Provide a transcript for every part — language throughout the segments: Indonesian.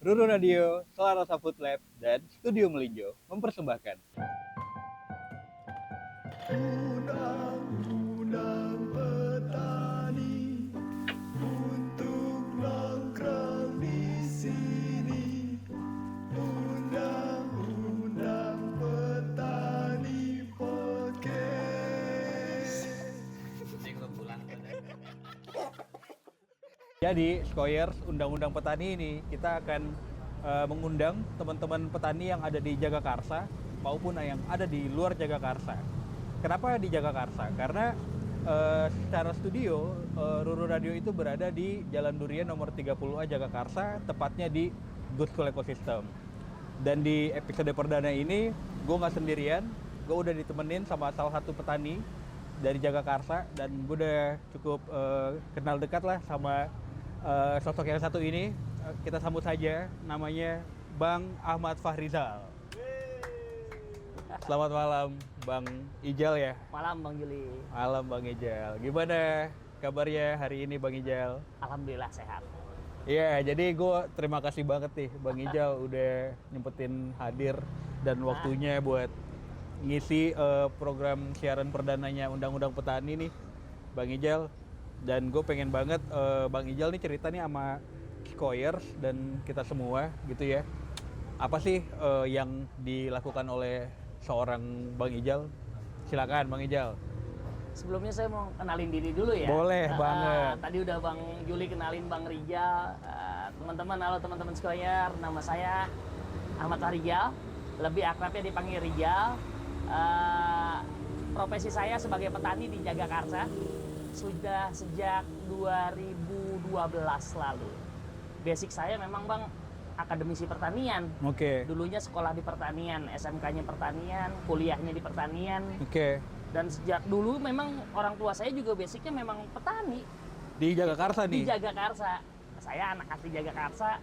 Ruru Radio, Selarasa Food Lab, dan Studio Melinjo mempersembahkan Undang-undang petani untuk nongkrong di sini. Undang-undang petani podcast. Jadi, Skoyers, Undang-Undang Petani ini kita akan mengundang teman-teman petani yang ada di Jagakarsa maupun yang ada di luar Jagakarsa. Kenapa di Jagakarsa? Karena secara studio, Ruru Radio itu berada di Jalan Durian nomor 30A Jagakarsa, tepatnya di Good School Ecosystem. Dan di episode perdana ini, gue nggak sendirian, gue udah ditemenin sama salah satu petani dari Jagakarsa, dan gue udah cukup kenal dekat lah sama sosok yang satu ini. Kita sambut saja, namanya Bang Ahmad Fahrizal. Selamat malam Bang Ijal ya. Malam Bang Juli. Malam Bang Ijal. Gimana kabarnya hari ini Bang Ijal? Alhamdulillah sehat. Iya, jadi gue terima kasih banget nih Bang Ijal udah nyempetin hadir dan waktunya buat ngisi program siaran perdananya Undang-Undang Petani nih Bang Ijal. Dan gue pengen banget Bang Ijal nih cerita nih sama Skoyers dan kita semua gitu ya. Apa sih yang dilakukan oleh seorang Bang Ijal? Silakan Bang Ijal. Sebelumnya saya mau kenalin diri dulu ya. Boleh banget. Tadi udah Bang Juli kenalin Bang Rijal. Teman-teman, halo teman-teman Skoyer. Nama saya Ahmad Fahrizal. Lebih akrabnya dipanggil Rijal. Profesi saya sebagai petani di Jagakarsa sudah sejak 2012 lalu. Basic saya memang Bang akademisi pertanian. Oke. Dulunya sekolah di pertanian, SMK-nya pertanian, kuliahnya di pertanian. Oke. Dan sejak dulu memang orang tua saya juga basicnya memang petani. Di Jagakarsa nih? Di Jagakarsa. Saya anak asli Jagakarsa.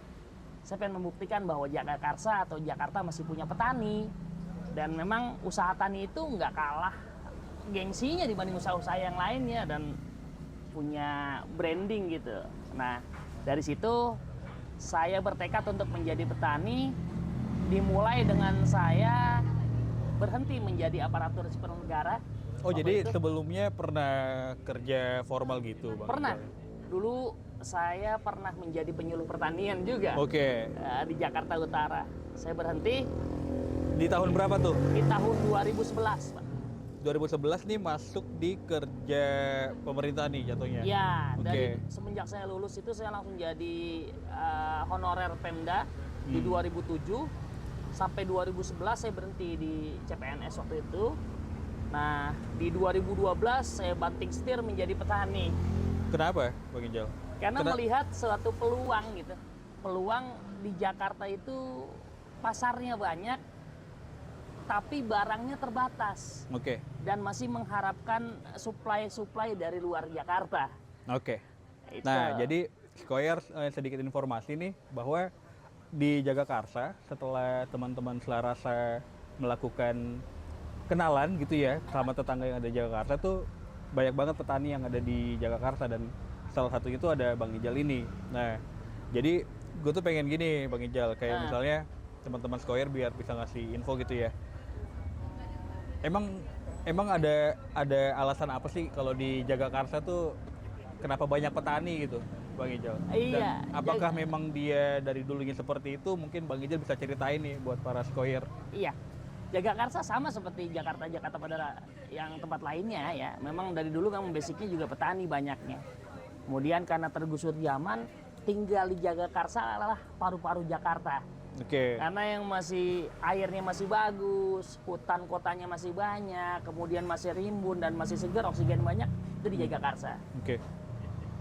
Saya pengen membuktikan bahwa Jagakarsa atau Jakarta masih punya petani. Dan memang usaha tani itu nggak kalah gengsinya dibanding usaha-usaha yang lainnya. Dan punya branding gitu. Nah, dari situ saya bertekad untuk menjadi petani, dimulai dengan saya berhenti menjadi aparatur sipil negara. Oh, jadi sebelumnya pernah kerja formal gitu Bang? Pernah. Dulu saya pernah menjadi penyuluh pertanian juga. Oke. Di Jakarta Utara. Saya berhenti Di tahun berapa tuh? di tahun 2011, Pak. 2011 nih masuk di kerja pemerintah nih jatuhnya? Ya, Oke. dari semenjak saya lulus itu saya langsung jadi honorer Pemda di 2007 sampai 2011 saya berhenti di CPNS waktu itu. Nah, di 2012 saya banting setir menjadi petani. Kenapa Bang Ijal? Karena melihat suatu peluang gitu. Peluang di Jakarta itu pasarnya banyak, tapi barangnya terbatas. Oke. Dan masih mengharapkan supply dari luar Jakarta. Oke. Itu. Nah, jadi Skoyers sedikit informasi nih bahwa di Jagakarsa setelah teman-teman Selarasa melakukan kenalan gitu ya sama tetangga yang ada di Jagakarsa tuh banyak banget petani yang ada di Jagakarsa dan salah satu itu ada Bang Ijal ini. Nah, jadi gue tuh pengen gini Bang Ijal, kayak misalnya teman-teman Skoyer biar bisa ngasih info gitu ya. Emang ada alasan apa sih kalau di Jagakarsa tuh kenapa banyak petani gitu, Bang Ijal? Iya. Dan apakah memang dia dari dulunya seperti itu? Mungkin Bang Ijal bisa ceritain nih buat para Skoyer. Iya. Jagakarsa sama seperti Jakarta pada yang tempat lainnya ya. Memang dari dulu memang basicnya juga petani banyaknya. Kemudian karena tergusur zaman, tinggal di Jagakarsa adalah paru-paru Jakarta. Oke. Karena yang masih airnya masih bagus, hutan kotanya masih banyak, kemudian masih rimbun dan masih segar, oksigen banyak, itu di Jagakarsa. Oke.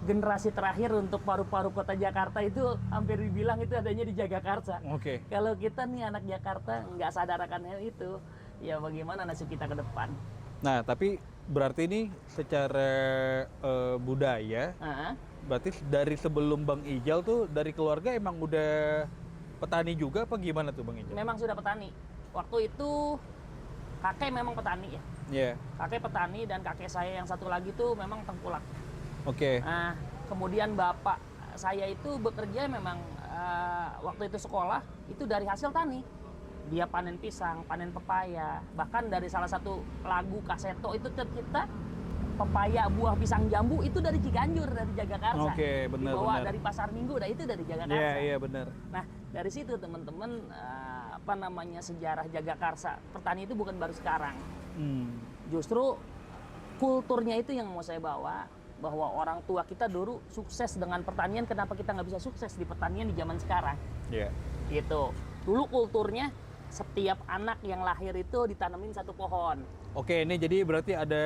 Generasi terakhir untuk paru-paru kota Jakarta itu hampir dibilang itu adanya di Jagakarsa. Oke. Kalau kita nih anak Jakarta nggak sadar akan hal itu, ya bagaimana nasib kita ke depan? Nah, tapi berarti ini secara budaya, berarti dari sebelum Bang Ijal tuh dari keluarga emang udah petani juga apa gimana tuh Bang Ijal? Memang sudah petani. Waktu itu kakek memang petani ya. Iya. Kakek petani dan kakek saya yang satu lagi tuh memang tengkulak. Oke. Nah, kemudian bapak saya itu bekerja memang waktu itu sekolah itu dari hasil tani. Dia panen pisang, panen pepaya, bahkan dari salah satu lagu kaseto itu tercipta pepaya, buah pisang jambu itu dari Ciganjur, dari Jagakarsa. Oke, benar, Dibawa benar. dari Pasar Minggu, itu dari Jagakarsa. Iya, iya benar. Nah, dari situ teman-teman sejarah Jagakarsa. Pertanian itu bukan baru sekarang. Justru kulturnya itu yang mau saya bawa, bahwa orang tua kita dulu sukses dengan pertanian, kenapa kita nggak bisa sukses di pertanian di zaman sekarang? Iya. Gitu. Dulu kulturnya setiap anak yang lahir itu ditanamin satu pohon. Oke, ini jadi berarti ada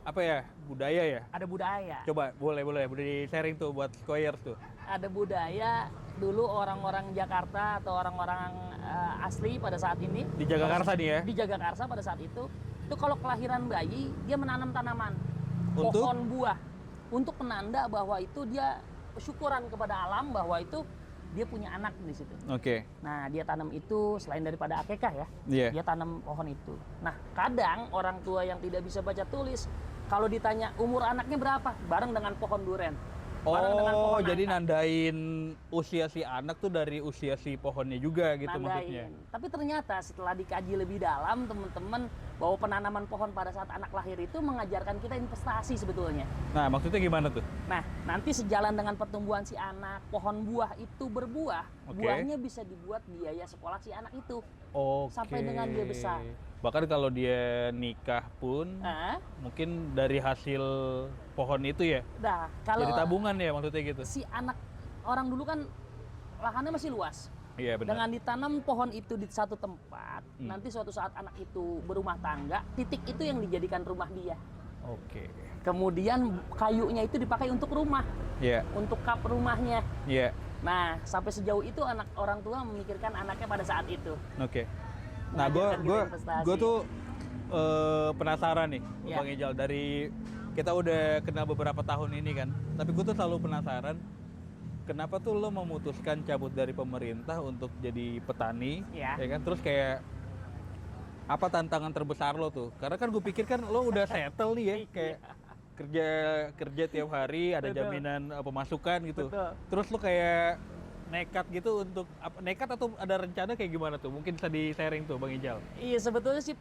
apa ya? Budaya ya? Ada budaya. Coba boleh di sharing tuh buat Skoyers tuh. Ada budaya dulu orang-orang Jakarta atau orang-orang asli pada saat ini Di Jagakarsa nih ya. di Jagakarsa pada saat itu kalau kelahiran bayi dia menanam tanaman Untuk? pohon buah untuk penanda bahwa itu dia syukuran kepada alam bahwa itu dia punya anak di situ. Oke. Nah, dia tanam itu selain daripada akekah ya. Iya. Dia tanam pohon itu. Nah, kadang orang tua yang tidak bisa baca tulis kalau ditanya umur anaknya berapa, bareng dengan pohon duren. Bareng dengan Oh, pohon jadi nangka. nandain usia si anak tuh dari usia si pohonnya juga gitu maksudnya. Nandain. Tapi ternyata setelah dikaji lebih dalam teman-teman bahwa penanaman pohon pada saat anak lahir itu mengajarkan kita investasi sebetulnya. Nah, maksudnya gimana tuh? Nah, nanti sejalan dengan pertumbuhan si anak, pohon buah itu berbuah, Oke. buahnya bisa dibuat biaya sekolah si anak itu. Oke. Sampai dengan dia besar. Bahkan kalau dia nikah pun Nah, mungkin dari hasil pohon itu ya. dah kalau Jadi tabungan ya maksudnya gitu. si anak orang dulu kan lahannya masih luas. Iya benar. Dengan ditanam pohon itu di satu tempat, nanti suatu saat anak itu berumah tangga, titik itu yang dijadikan rumah dia. Oke. Kemudian kayunya itu dipakai untuk rumah, Iya. untuk kap rumahnya. Iya. Nah, sampai sejauh itu anak orang tua memikirkan anaknya pada saat itu. Oke. Nah, Mengajarkan kita gue investasi. tuh penasaran nih, Iya. Bang Ijal, dari kita udah kenal beberapa tahun ini kan. Tapi gue tuh selalu penasaran, kenapa tuh lo memutuskan cabut dari pemerintah untuk jadi petani, Iya. ya kan? Terus kayak apa tantangan terbesar lo tuh? Karena kan gue pikir kan lo udah settle nih ya, kayak kerja tiap hari, ada Betul. jaminan pemasukan gitu. Betul. Terus lo kayak nekat gitu untuk nekat atau ada rencana kayak gimana tuh? Mungkin bisa di sharing tuh Bang Ijal. Iya, sebetulnya sih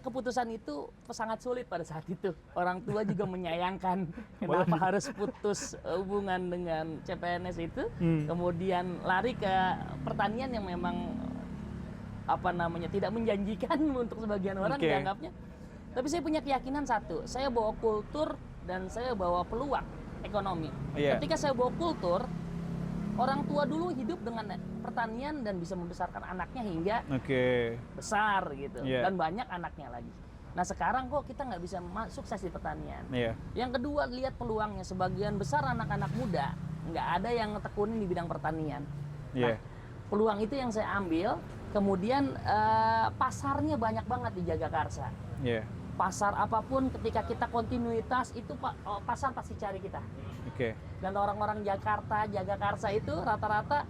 keputusan itu sangat sulit pada saat itu. Orang tua juga menyayangkan kenapa harus putus hubungan dengan CPNS itu, kemudian lari ke pertanian yang memang tidak menjanjikan untuk sebagian orang Oke. dianggapnya. Tapi saya punya keyakinan satu, saya bawa kultur dan saya bawa peluang ekonomi. Iya. Ketika saya bawa kultur, orang tua dulu hidup dengan pertanian dan bisa membesarkan anaknya hingga Oke. besar gitu, Iya. dan banyak anaknya lagi. Nah, sekarang kok kita nggak bisa sukses di pertanian. Iya. Yang kedua, lihat peluangnya. Sebagian besar anak-anak muda nggak ada yang tekunin di bidang pertanian. Iya. Peluang itu yang saya ambil. Kemudian pasarnya banyak banget di Jagakarsa. Iya. Pasar apapun ketika kita kontinuitas itu pasar pasti cari kita. Oke. Dan orang-orang Jagakarsa itu rata-rata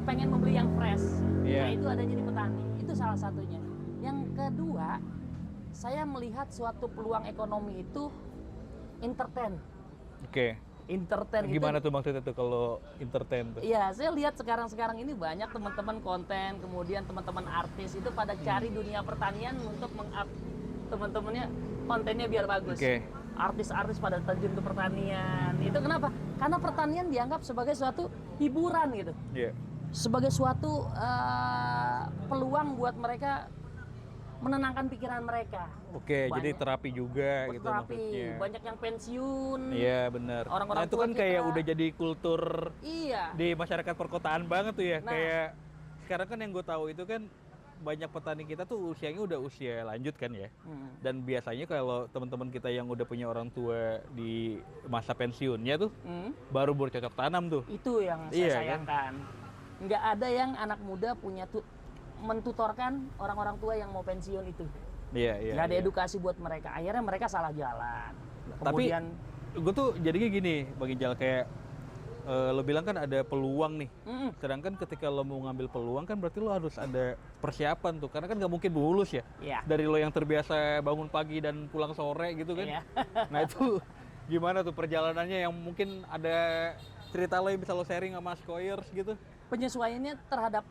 pengen membeli yang fresh. Iya. Nah, itu adanya di petani. Itu salah satunya. Yang kedua, saya melihat suatu peluang ekonomi itu entertain. Oke. Entertain Gimana itu. tuh maksudnya tuh kalau entertain tuh? Iya, saya lihat sekarang ini banyak teman-teman konten, kemudian teman-teman artis itu pada cari dunia pertanian untuk meng-up teman-temannya kontennya biar bagus. Oke. Artis-artis pada terjun ke pertanian. Itu kenapa? Karena pertanian dianggap sebagai suatu hiburan gitu. Iya. Sebagai suatu peluang buat mereka menenangkan pikiran mereka. Oke, jadi Banyak. terapi juga gitu Terapi, maksudnya. banyak yang pensiun. Iya, benar. Orang-orang Nah, itu tua kan kayak kita. udah jadi kultur Iya. di masyarakat perkotaan banget tuh ya. Nah. Kayak sekarang kan yang gue tahu itu kan banyak petani kita tuh usianya udah usia lanjut kan ya. Dan biasanya kalau teman-teman kita yang udah punya orang tua di masa pensiunnya tuh baru bercocok tanam tuh. Itu yang saya Iya, kan? sayangkan. Nggak ada yang anak muda punya mentutorkan orang-orang tua yang mau pensiun itu. Iya, iya. Nggak ada iya. edukasi buat mereka. Akhirnya mereka salah jalan. Tapi Kemudian, gue tuh jadinya gini, Bang Ijal, kayak lo bilang kan ada peluang nih. mm-mm, Sedangkan ketika lo mau ngambil peluang kan berarti lo harus ada persiapan tuh. Karena kan nggak mungkin mulus ya. Iya. Dari lo yang terbiasa bangun pagi dan pulang sore gitu kan. Iya. Nah itu gimana tuh perjalanannya yang mungkin ada cerita lo yang bisa lo sharing sama Skoyers gitu? Penyesuaiannya terhadap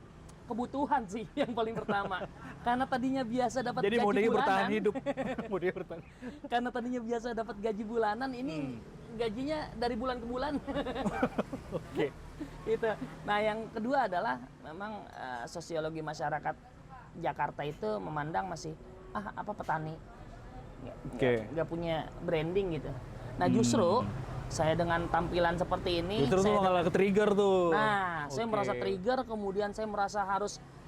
kebutuhan sih yang paling pertama. Karena tadinya biasa dapat Jadi gaji modenya bulanan. bertahan hidup. Modenya bertahan. Karena tadinya biasa dapat gaji bulanan, ini gajinya dari bulan ke bulan. Oke. Itu. Nah, yang kedua adalah memang sosiologi masyarakat Jakarta itu memandang masih apa petani. Nggak punya branding gitu. Nah, justru saya dengan tampilan seperti ini, Justru tuh malah ke-trigger tuh. nah, saya Oke. merasa trigger, kemudian saya merasa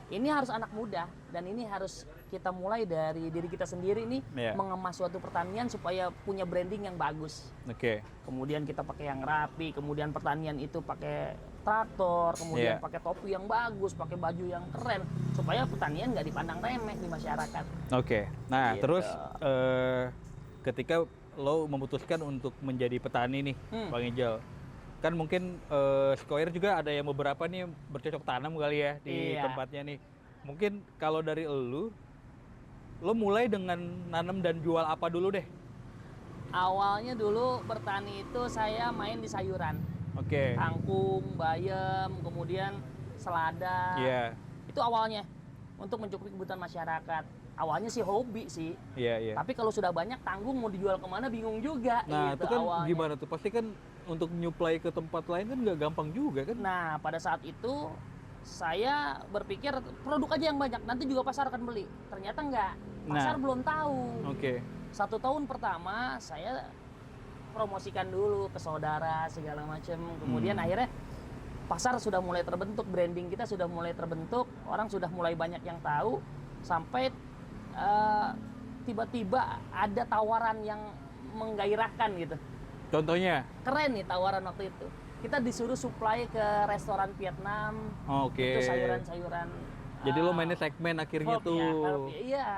ini harus anak muda, dan ini harus kita mulai dari diri kita sendiri nih, Iya. mengemas suatu pertanian supaya punya branding yang bagus. Oke. Kemudian kita pakai yang rapi, kemudian pertanian itu pakai traktor, kemudian Iya. pakai topi yang bagus, pakai baju yang keren, supaya pertanian nggak dipandang remeh di masyarakat. Oke. Nah, Gitu. terus ketika lo memutuskan untuk menjadi petani nih, Bang Ijal. Kan mungkin Skoyer juga ada yang beberapa nih bercocok tanam kali ya di Iya. tempatnya nih. Mungkin kalau dari lo mulai dengan nanam dan jual apa dulu deh? Awalnya dulu bertani itu saya main di sayuran, Oke. kangkung, bayam, kemudian selada. Iya. Itu awalnya untuk mencukupi kebutuhan masyarakat. Awalnya sih hobi sih. Iya, iya. Tapi kalau sudah banyak tanggung mau dijual kemana bingung juga. Nah, gitu itu kan awalnya. gimana tuh? Pasti kan untuk nyuplai ke tempat lain kan nggak gampang juga kan? Nah, pada saat itu saya berpikir produk aja yang banyak, nanti juga pasar akan beli. Ternyata enggak. Pasar Nah. belum tahu. Oke. 1 tahun pertama saya promosikan dulu ke saudara segala macam. Kemudian akhirnya pasar sudah mulai terbentuk, branding kita sudah mulai terbentuk, orang sudah mulai banyak yang tahu, sampai tiba-tiba ada tawaran yang menggairahkan gitu. Contohnya? Keren nih tawaran waktu itu. Kita disuruh supply ke restoran Vietnam. Oke. Itu sayuran-sayuran. Jadi lo mainnya segmen akhirnya herb tuh. ya, herb. Iya.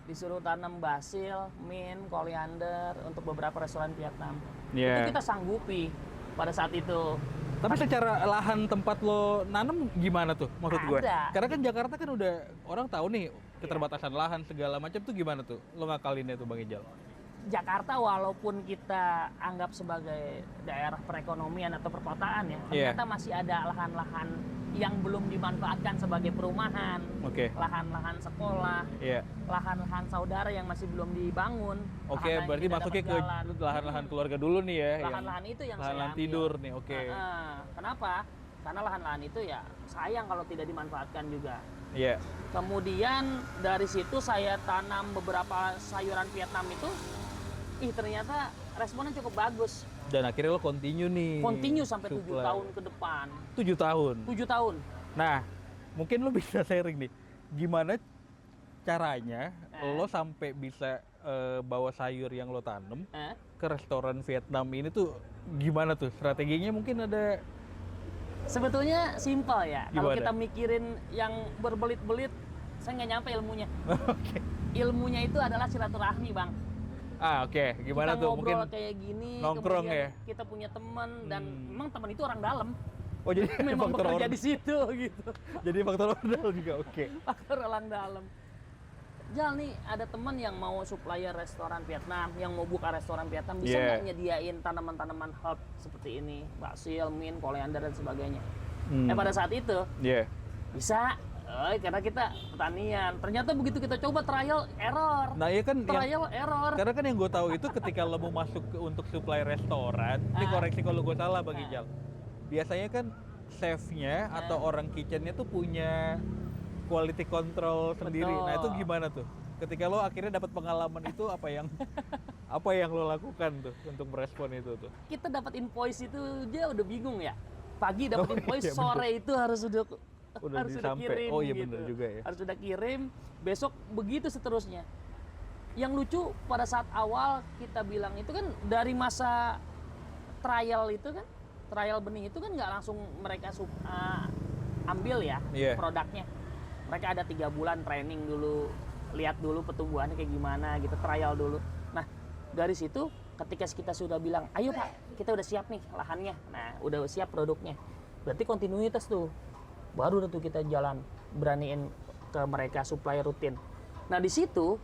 Disuruh tanam basil, mint, koriander untuk beberapa restoran Vietnam. Iya. Itu kita sanggupi pada saat itu. Tapi secara lahan tempat lo nanam gimana tuh maksud gue? Ada. Karena kan Jakarta kan udah orang tahu nih keterbatasan lahan segala macam tuh gimana tuh? Lo ngakalinnya tuh Bang Ijal? Jakarta walaupun kita anggap sebagai daerah perekonomian atau perkotaan ya, Iya. ternyata masih ada lahan-lahan yang belum dimanfaatkan sebagai perumahan, Oke. lahan-lahan sekolah, Iya. lahan-lahan saudara yang masih belum dibangun. Oke, lahan yang berarti tidak masuknya dapat ke jalan. lahan-lahan keluarga dulu nih ya. Lahan-lahan itu yang lahan-lahan saya ambil. tidur nih. Oke. Kenapa? Karena lahan-lahan itu ya sayang kalau tidak dimanfaatkan juga. Iya. Kemudian dari situ saya tanam beberapa sayuran Vietnam itu, ternyata responnya cukup bagus. Dan akhirnya lo continue nih. Continue sampai 7 supply. tahun ke depan. 7 tahun. 7 tahun. Nah, mungkin lo bisa sharing nih, gimana caranya lo sampai bisa bawa sayur yang lo tanam Eh? ke restoran Vietnam ini tuh gimana tuh? Strateginya mungkin ada. Sebetulnya simpel ya. Kalau Gimana? kita mikirin yang berbelit-belit, saya nggak nyampe ilmunya. Oke. Ilmunya itu adalah silaturahmi, Bang. Oke. Gimana Kita tuh? ngobrol Mungkin. kayak gini, nongkrong kemudian ya? kita punya teman, dan memang teman itu orang dalam. Oh jadi Memang faktor bekerja orang. di situ gitu. Jadi faktor modal juga. Oke. Faktor orang dalam. Jal nih ada teman yang mau supplier restoran Vietnam, yang mau buka restoran Vietnam, bisa Yeah. nggak nyediain tanaman-tanaman herb seperti ini, basil, mint, koriander dan sebagainya. Pada saat itu Iya. bisa, karena kita pertanian. Ternyata begitu kita coba trial error, Nah iya kan yang, trial error. karena kan yang gue tahu itu ketika lo mau masuk untuk supply restoran, ini koreksi kalau gue salah Bang Ijal. Biasanya kan chefnya atau orang kitchennya tuh punya quality control sendiri. Nah itu Betul. gimana tuh? Ketika lo akhirnya dapat pengalaman itu apa yang lo lakukan tuh untuk merespon itu tuh? Kita dapat invoice itu dia udah bingung ya. Pagi dapat Oh, invoice, iya, sore itu harus Udah harus sudah disampe. kirim. Oh iya gitu. bener juga ya. Harus sudah kirim, besok begitu seterusnya. Yang lucu pada saat awal kita bilang itu kan dari masa trial itu kan, trial benih itu kan nggak langsung mereka ambil ya Iya. produknya. Mereka ada 3 bulan training dulu, lihat dulu pertumbuhannya kayak gimana gitu, trial dulu. Nah dari situ ketika kita sudah bilang, ayo Pak, kita udah siap nih lahannya, nah udah siap produknya, berarti kontinuitas tuh, baru tuh kita jalan, beraniin ke mereka supply rutin. Nah di situ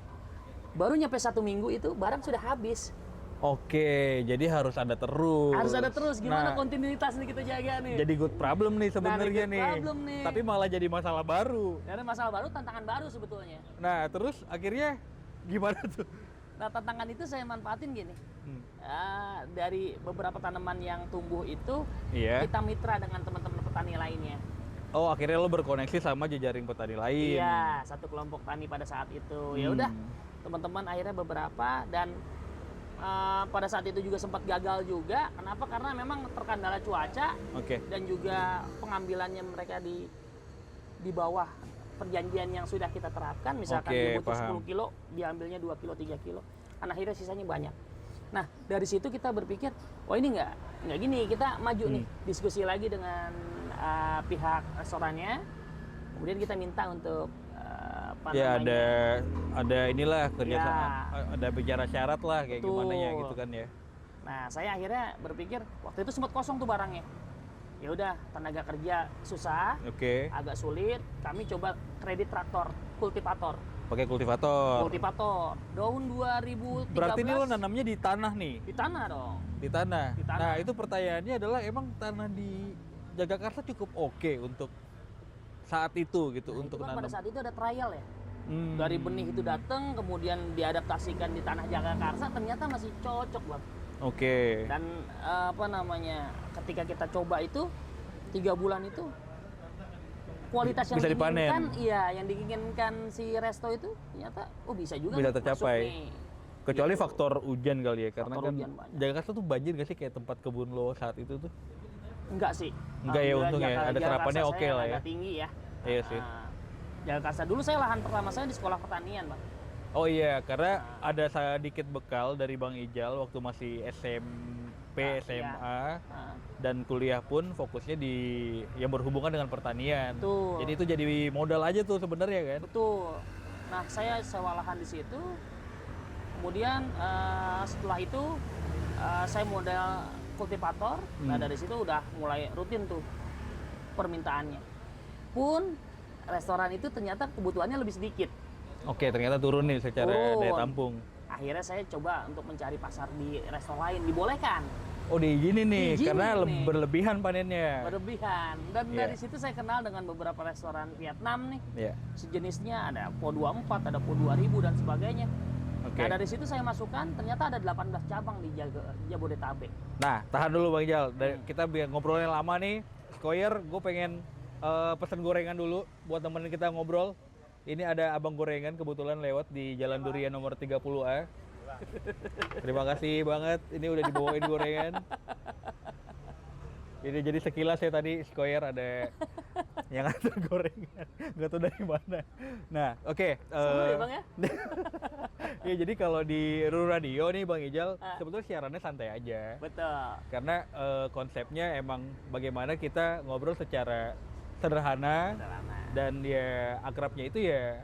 baru nyampe 1 minggu itu barang sudah habis. Oke, jadi harus ada terus. Harus ada terus. Gimana Nah, kontinuitas nih kita jaga nih? jadi good problem nih sebenarnya good nih. problem nih. Tapi malah jadi masalah baru. Ada masalah baru, tantangan baru sebetulnya. Nah, terus akhirnya gimana tuh? Nah, tantangan itu saya manfaatin gini. Hmm. Dari beberapa tanaman yang tumbuh itu, Iya. kita mitra dengan teman-teman petani lainnya. Oh, akhirnya lo berkoneksi sama jejaring petani lain. Iya, satu kelompok tani pada saat itu. Ya udah, teman-teman akhirnya beberapa dan pada saat itu juga sempat gagal juga. Kenapa? Karena memang terkendala cuaca Oke. dan juga pengambilannya mereka di bawah perjanjian yang sudah kita terapkan. Misalkan Oke, dia butuh paham. 10 kilo, diambilnya 2 kilo, 3 kilo. Kan akhirnya sisanya banyak. Nah, dari situ kita berpikir, oh ini nggak gini, kita maju nih, diskusi lagi dengan pihak restorannya. Kemudian kita minta untuk apa Ya namanya, ada inilah kerjasama, Ya. ada bicara syarat lah kayak gimana ya Betul. gitu kan ya. Nah, saya akhirnya berpikir waktu itu sempat kosong tuh barangnya. Ya udah, tenaga kerja susah, Oke. agak sulit. Kami coba kredit traktor, kultivator. Pakai kultivator. Kultivator. Tahun 2013. Berarti ini lo nanamnya di tanah nih, di tanah dong. di tanah. Di tanah. Nah, itu pertanyaannya adalah emang tanah di Jagakarsa cukup oke untuk saat itu gitu Nah, untuk itu kan nanam. pada saat itu ada trial ya. Hmm. Dari benih itu datang, kemudian diadaptasikan di tanah Jagakarsa, ternyata masih cocok, Bang. Oke. Dan apa namanya, ketika kita coba itu 3 bulan itu kualitas yang Bisa dipanen. diinginkan, iya, yang diinginkan si resto itu ternyata bisa juga Bisa masuk tercapai. nih. Kecuali Gitu. faktor hujan kali ya, karena Faktor kan hujan banyak. Jagakarsa tuh banjir gak sih kayak tempat kebun lo saat itu tuh? Enggak sih. Enggak ya, Alhamdulillah, untung ya. Ada Jagakarsa serapannya saya oke lah ya. agak tinggi ya. Iya sih. Jagakarsa dulu saya lahan pertama saya di sekolah pertanian, Bang. Oh iya, karena ada sedikit bekal dari Bang Ijal waktu masih SMP, Nah, SMA, Nah, dan kuliah pun fokusnya di yang berhubungan dengan pertanian. Betul. Jadi itu jadi modal aja tuh sebenarnya kan. betul. Nah, saya sewa lahan di situ. Kemudian setelah itu saya modal kultivator. Nah, dari situ udah mulai rutin tuh permintaannya. Pun restoran itu ternyata kebutuhannya lebih sedikit. Oke, ternyata turun nih secara Turun. daya tampung. Akhirnya saya coba untuk mencari pasar di resto lain, dibolehkan. Oh, diizinin nih Diizinin karena nih. berlebihan panennya. Berlebihan. Dan Iya. dari situ saya kenal dengan beberapa restoran Vietnam nih. Iya. Sejenisnya ada Po 24, ada Po 2000 dan sebagainya. Oke. Nah, dari situ saya masukkan, ternyata ada 18 cabang di Jabodetabek. Nah, tahan dulu Bang Ijal. Kita biar ngobrolnya lama nih. Skoyer, gue pengen pesan gorengan dulu buat temen kita ngobrol. Ini ada abang gorengan kebetulan lewat di Jalan Durian nomor 30A. Terima kasih banget. Ini udah dibawain gorengan. Ini jadi sekilas ya tadi Skoyer ada yang ada gorengan. Nggak tahu dari mana. Nah, oke. Seru ya, Bang ya? Ya jadi kalau di Ruru Radio nih Bang Ijal, sebetulnya siarannya santai aja. Betul. Karena konsepnya emang bagaimana kita ngobrol secara sederhana dan ya akrabnya itu ya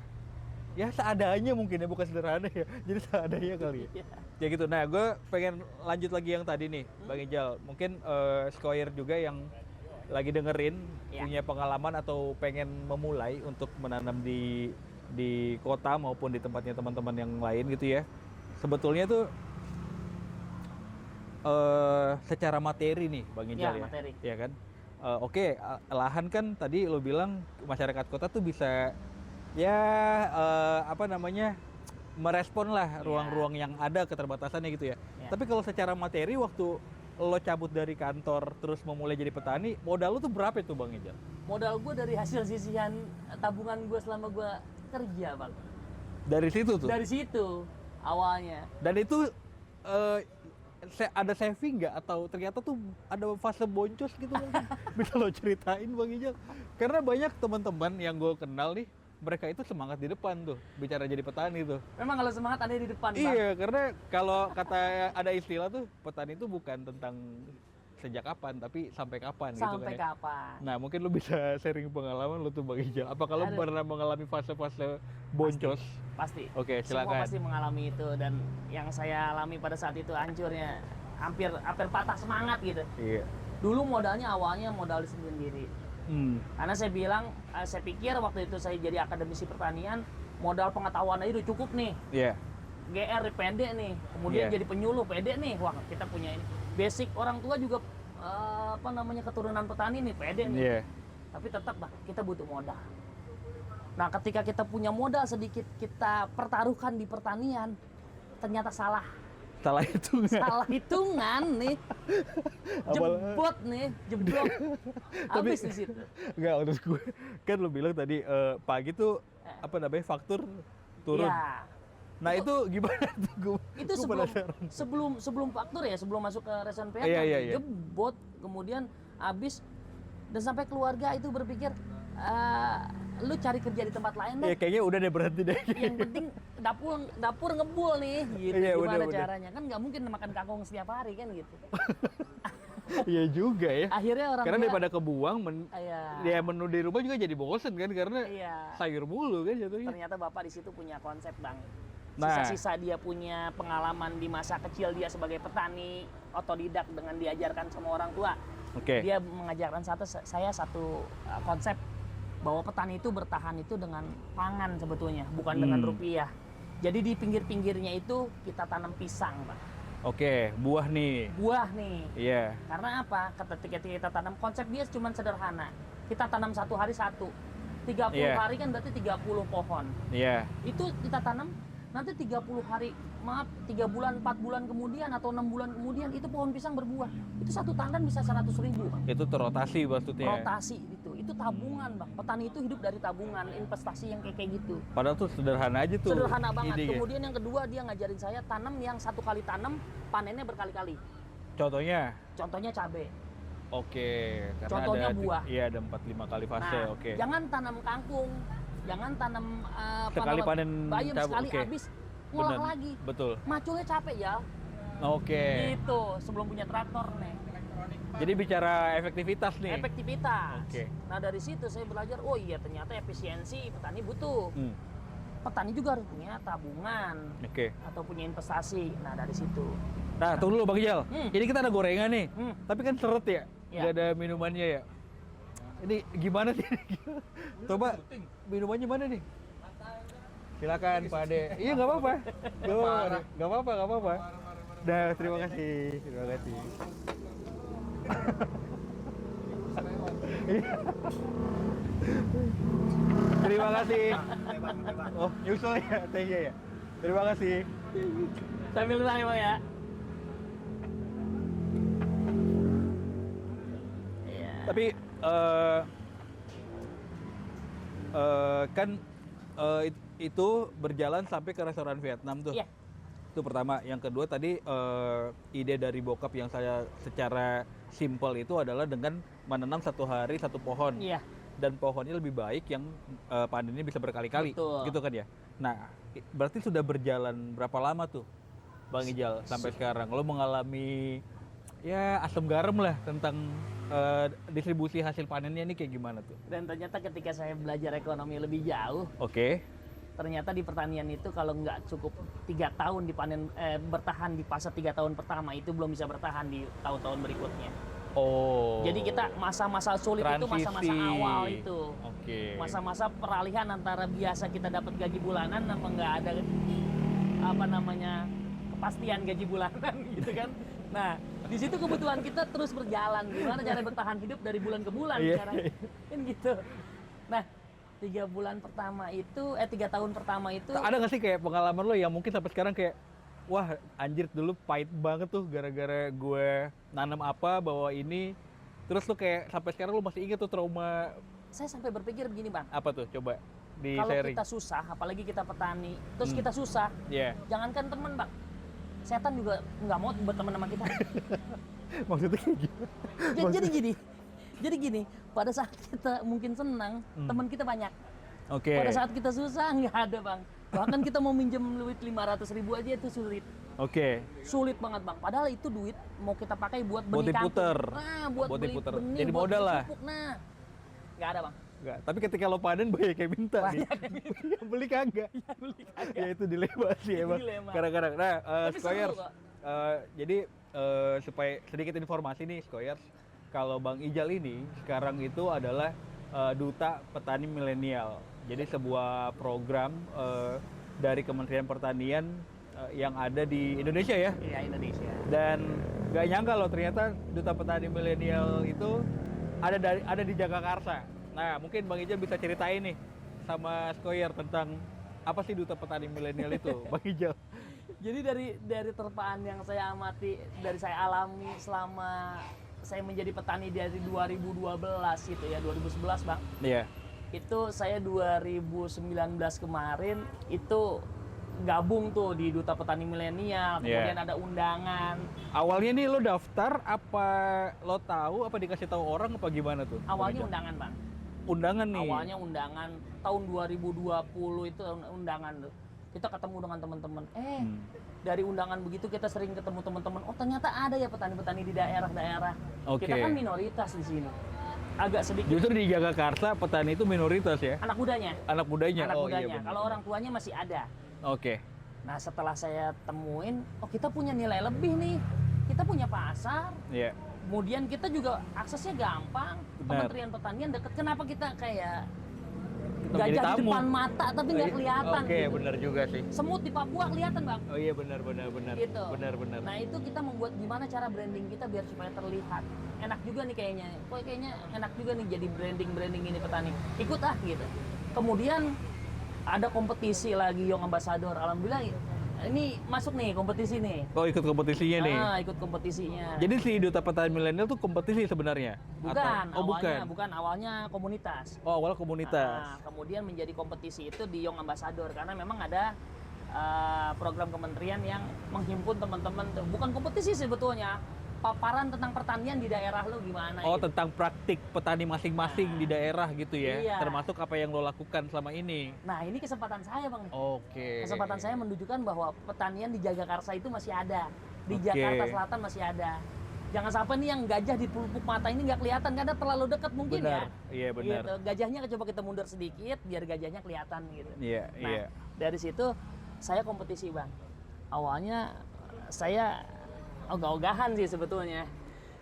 seadanya mungkin ya, bukan sederhana ya, jadi seadanya kali ya. Ya gitu. Nah, gue pengen lanjut lagi yang tadi nih Bang Ijal, mungkin Skoyer juga yang lagi dengerin punya pengalaman atau pengen memulai untuk menanam di kota maupun di tempatnya teman-teman yang lain gitu ya. Sebetulnya tuh secara materi nih Bang Ijal ya, materi. ya kan. Oke, lahan kan tadi lo bilang masyarakat kota tuh bisa ya apa namanya merespon lah ruang-ruang yang ada keterbatasannya gitu ya. Tapi kalau secara materi waktu lo cabut dari kantor terus memulai jadi petani, modal lo tuh berapa itu Bang Ijal? Modal gue dari hasil sisihan tabungan gue selama gue kerja, Bang. Dari situ tuh? Dari situ awalnya. Dan itu ada saving nggak atau ternyata tuh ada fase boncos gitu mungkin? Bisa lo ceritain Bang Ijal? Karena banyak teman-teman yang gue kenal nih, mereka itu semangat di depan tuh bicara jadi petani tuh. Memang kalau semangat ada di depan, Bang. Iya, karena kalau kata ada istilah tuh petani itu bukan tentang sejak kapan tapi sampai kapan gitu kan. Sampai Ya. kapan? Nah, mungkin lu bisa sharing pengalaman lu tuh Bang Ijal. Apa kalau pernah mengalami fase-fase boncos? Pasti. Oke, Semua silakan. pasti mengalami itu, dan yang saya alami pada saat itu hancurnya, hampir patah semangat gitu. Iya. Dulu modalnya awalnya modal sendiri. Karena saya pikir waktu itu saya jadi akademisi pertanian, modal pengetahuan aja udah cukup nih. Iya. GR pede nih, kemudian Iya. jadi penyuluh pede nih, wah kita punya ini. Basic orang tua juga apa namanya keturunan petani nih pede nih. Iya. Tapi tetap Bang, kita butuh modal. Nah, ketika kita punya modal sedikit kita pertaruhkan di pertanian, ternyata salah. Salah itu nggak? Salah hitungan nih. Jebot nih, jeblok. Habis di situ. Nggak, menurut gue kan lo bilang tadi pagi tuh apa namanya faktur turun. Iya. Nah itu gimana tuh gue? Itu sebelum faktur ya, sebelum masuk ke reson PH Iya, iya, iya. jebot, kemudian habis dan sampai keluarga itu berpikir lu cari kerja di tempat lain deh. Ya kayaknya udah deh berhenti deh. Yang penting dapur ngebul nih gitu. Iya, Gimana udah. caranya? Kan nggak mungkin makan kangkung setiap hari kan gitu. Iya juga ya. Akhirnya orang Karena tua, daripada kebuang, iya, ya menu di rumah juga jadi bosen kan karena iya. sayur mulu kan jatuhnya. Ternyata bapak di situ punya konsep Bang. Nah. Sisa-sisa dia punya pengalaman di masa kecil dia sebagai petani otodidak dengan diajarkan sama orang tua. Oke. Dia mengajarkan saya satu konsep bahwa petani itu bertahan itu dengan pangan sebetulnya, bukan dengan rupiah. Jadi di pinggir-pinggirnya itu kita tanam pisang, Pak. Oke, buah nih. Buah nih. Iya. Karena apa? Ketika kita tanam, konsep dia cuma sederhana. Kita tanam 1 hari 1. 30 Iya. hari kan berarti 30 pohon. Iya. Itu kita tanam nanti 30 hari, 3 bulan, 4 bulan kemudian atau 6 bulan kemudian itu pohon pisang berbuah. Itu satu tandan bisa 100.000, Bang. Itu terrotasi maksudnya. Rotasi itu tabungan, Bang. Petani itu hidup dari tabungan, investasi yang kayak gitu. Padahal tuh sederhana aja tuh. Sederhana banget. idenya. Kemudian yang kedua dia ngajarin saya tanam yang 1 kali tanam, panennya berkali-kali. Contohnya. Contohnya cabai. Oke, karena Contohnya ada buah. Iya, ada 4-5 kali fase. Nah, Oke. jangan tanam kangkung, jangan tanam Sekali panen bayam cabai, sekali oke. habis ngolah Bener. lagi. Betul. Maculnya capek ya. Oke. Gitu, sebelum punya traktor nih. Jadi bicara efektivitas nih. Efektivitas. Oke. Nah, dari situ saya belajar, oh iya ternyata efisiensi petani butuh. Hmm. Petani juga harus punya tabungan Oke. atau punya investasi. Nah, dari situ. Nah, tunggu dulu Bang Ijal. Ini kita ada gorengan nih. Tapi kan seret ya. Iya. Nggak ada minumannya ya. Ini gimana sih? Coba minumannya mana nih? Silakan Pak Ade. Iya nggak apa-apa. Nggak apa-apa. Nah, terima kasih. Terima kasih. Terima kasih. Oh, nyusul ya tehnya ya. Terima kasih. Sambil ulang ya, Bang ya. Iya. Tapi kan itu berjalan sampai ke restoran Vietnam tuh. Iya. Itu pertama. Yang kedua tadi ide dari bokap yang saya secara simpel itu adalah dengan menanam 1 hari 1 pohon. Iya. Dan pohonnya lebih baik yang panennya bisa berkali-kali. Betul. Gitu kan ya. Nah, berarti sudah berjalan berapa lama tuh Bang Ijal sampai sekarang? Lo mengalami ya asam garam lah tentang distribusi hasil panennya ini kayak gimana tuh? Dan ternyata ketika saya belajar ekonomi lebih jauh, Oke. ternyata di pertanian itu kalau nggak cukup 3 tahun dipanen bertahan di fase 3 tahun pertama itu belum bisa bertahan di tahun-tahun berikutnya. Oh. Jadi kita masa-masa sulit itu masa-masa Transisi. awal itu. Oke. Masa-masa peralihan antara biasa kita dapat gaji bulanan apa nggak ada apa namanya kepastian gaji bulanan gitu kan. Nah, di situ kebutuhan kita terus berjalan. Gimana cara bertahan hidup dari bulan ke bulan Iya. caranya. Kan gitu. Nah, 3 bulan pertama itu 3 tahun pertama itu Ada nggak sih kayak pengalaman lo yang mungkin sampai sekarang kayak wah anjir dulu pahit banget tuh gara-gara gue nanam apa bawa ini terus lo kayak sampai sekarang lo masih inget tuh trauma saya sampai berpikir begini, Bang. apa tuh coba di Kalau sharing. kita susah, apalagi kita petani, terus kita susah, Iya. jangankan teman, Bang. Setan juga nggak mau berteman sama kita. Maksudnya kayak gitu. Jadi gini, pada saat kita mungkin senang, teman kita banyak. Oke. Pada saat kita susah nggak ada, Bang. Bahkan kita mau minjem duit 500.000 aja itu sulit. Oke. Sulit banget, Bang. Padahal itu duit mau kita pakai buat Buat benih diputer. kangkung. Nah, buat Buat beli diputer. benih, Jadi buat modal beli lah. pupuk. Nah, nggak ada, Bang. Enggak, tapi ketika lo panen banyak yang minta nih. Yang beli kagak. Ya itu dilema sih Itu emang. dilema. Kadang-kadang. Nah, Tapi seru Skoyers, kok. jadi supaya sedikit informasi nih Skoyers, kalau Bang Ijal ini sekarang itu adalah duta petani milenial. Jadi sebuah program dari Kementerian Pertanian yang ada di Indonesia ya. Iya, Indonesia. Dan gak nyangka loh ternyata Duta Petani Milenial itu ada di Jagakarsa. Nah, mungkin Bang Ijal bisa ceritain nih sama Skoyer tentang apa sih Duta Petani Milenial itu, Bang Ijal? Jadi dari terpaan yang saya amati, dari saya alami selama saya menjadi petani dari 2012 gitu ya, 2011 Bang. Iya. Itu saya 2019 kemarin itu gabung tuh di Duta Petani Milenial, kemudian ada undangan. Awalnya nih lo daftar apa lo tahu apa dikasih tahu orang apa gimana tuh? Awalnya undangan Bang. Undangan nih. Awalnya undangan tahun 2020 itu undangan tuh. Kita ketemu dengan teman-teman. Dari undangan begitu kita sering ketemu teman-teman. Oh ternyata ada ya petani-petani di daerah-daerah. Oke. Kita kan minoritas di sini. Agak sedikit. Justru di Jagakarsa petani itu minoritas ya? Anak mudanya. Anak mudanya. Anak Oh mudanya. iya benar. Kalau orang tuanya masih ada. Oke. Nah setelah saya temuin, oh kita punya nilai lebih nih. Kita punya pasar. Iya. Kemudian kita juga aksesnya gampang. Benar. Kementerian Pertanian deket. Kenapa kita kayak Tetap jadi gajah di tamu. depan mata tapi nggak kelihatan? Oke, gitu. benar juga sih. Semut di Papua kelihatan Bang. Oh iya benar. Gitu. Benar. Nah itu kita membuat gimana cara branding kita biar supaya terlihat. Enak juga nih kayaknya. Kayaknya enak juga nih jadi branding ini petani. Ikut ah gitu. Kemudian ada kompetisi lagi Young Ambassador. Alhamdulillah ini masuk nih kompetisi nih. Oh ikut kompetisinya nih. Ikut kompetisinya. Jadi si Duta Petani Milenial tuh kompetisi sebenarnya? Bukan, Atau- bukan awalnya komunitas. Oh awal komunitas. Kemudian menjadi kompetisi itu di Young Ambassador karena memang ada program kementerian yang menghimpun teman-teman. Bukan kompetisi sebetulnya, paparan tentang pertanian di daerah lo gimana. Oh gitu. tentang praktik petani masing-masing di daerah gitu ya? Iya. Termasuk apa yang lo lakukan selama ini? Nah ini kesempatan saya Bang. Oke. Kesempatan saya menunjukkan bahwa pertanian di Jagakarsa itu masih ada. Di Oke. Jakarta Selatan masih ada. Jangan sampai nih yang gajah di pelupuk mata ini nggak kelihatan karena terlalu dekat mungkin Benar. ya. Iya benar. Gitu. Gajahnya coba kita mundur sedikit biar gajahnya kelihatan gitu. Iya, Nah, iya. dari situ saya kompetisi Bang. Awalnya saya ogah-ogahan sih sebetulnya.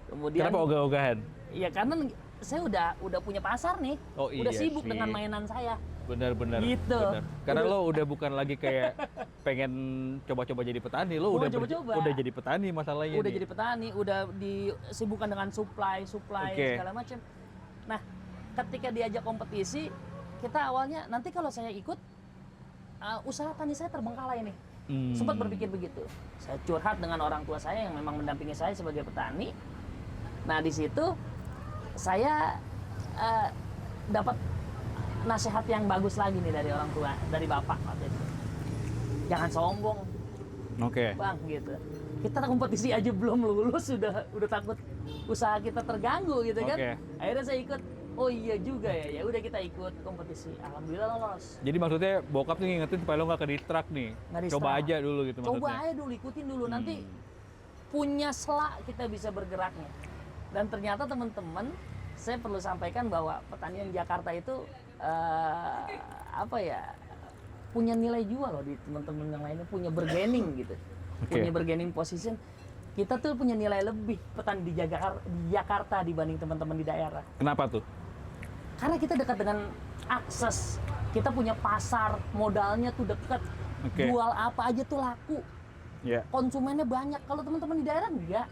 Kemudian Kenapa ogah-ogahan? ya karena saya udah punya pasar nih. Oh, udah iya sibuk sih. dengan mainan saya. Benar. Gitu. Benar. Karena lo udah bukan lagi kayak pengen coba-coba jadi petani, lo Gua udah coba-coba. udah jadi petani masalahnya Udah nih. jadi petani, udah disibukkan dengan supply Oke. segala macam. Nah, ketika diajak kompetisi, kita awalnya nanti kalau saya ikut usaha tani saya terbengkalai nih. Sempat berpikir begitu. Saya curhat dengan orang tua saya yang memang mendampingi saya sebagai petani. Nah, di situ saya dapat nasihat yang bagus lagi nih dari orang tua, dari bapak waktu itu. Jangan sombong, Oke. Bang, gitu. Kita kompetisi aja belum lulus udah takut usaha kita terganggu gitu kan. Oke. Akhirnya saya ikut. Oh iya juga ya. Ya udah kita ikut kompetisi. Alhamdulillah lolos. Jadi maksudnya bokap tuh ngingetin supaya lo nggak ke-distract nih. Nggak distract. Coba aja dulu gitu Coba maksudnya. aja dulu, ikutin dulu. Nanti punya selak kita bisa bergeraknya. Dan ternyata teman-teman, saya perlu sampaikan bahwa pertanian Jakarta itu apa ya, punya nilai jual loh di teman-teman yang lainnya, punya bargaining gitu. Oke. Punya bargaining position. Kita tuh punya nilai lebih petani di Jakarta dibanding teman-teman di daerah. Kenapa tuh? Karena kita dekat dengan akses. Kita punya pasar, modalnya tuh dekat. Oke. Jual apa aja tuh laku. Ya. Konsumennya banyak. Kalau teman-teman di daerah enggak.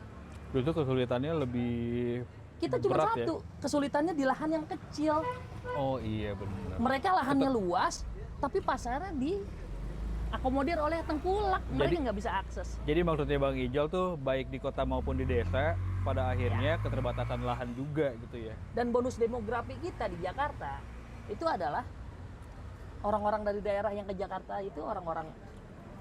Itu kesulitannya lebih Kita cuma berat ya? satu, kesulitannya di lahan yang kecil. Oh iya benar. Mereka lahannya luas, tapi pasarnya diakomodir oleh tengkulak. Mereka nggak bisa akses. Jadi maksudnya Bang Ijal tuh baik di kota maupun di desa pada akhirnya keterbatasan lahan juga gitu ya. Dan bonus demografi kita di Jakarta itu adalah orang-orang dari daerah yang ke Jakarta itu orang-orang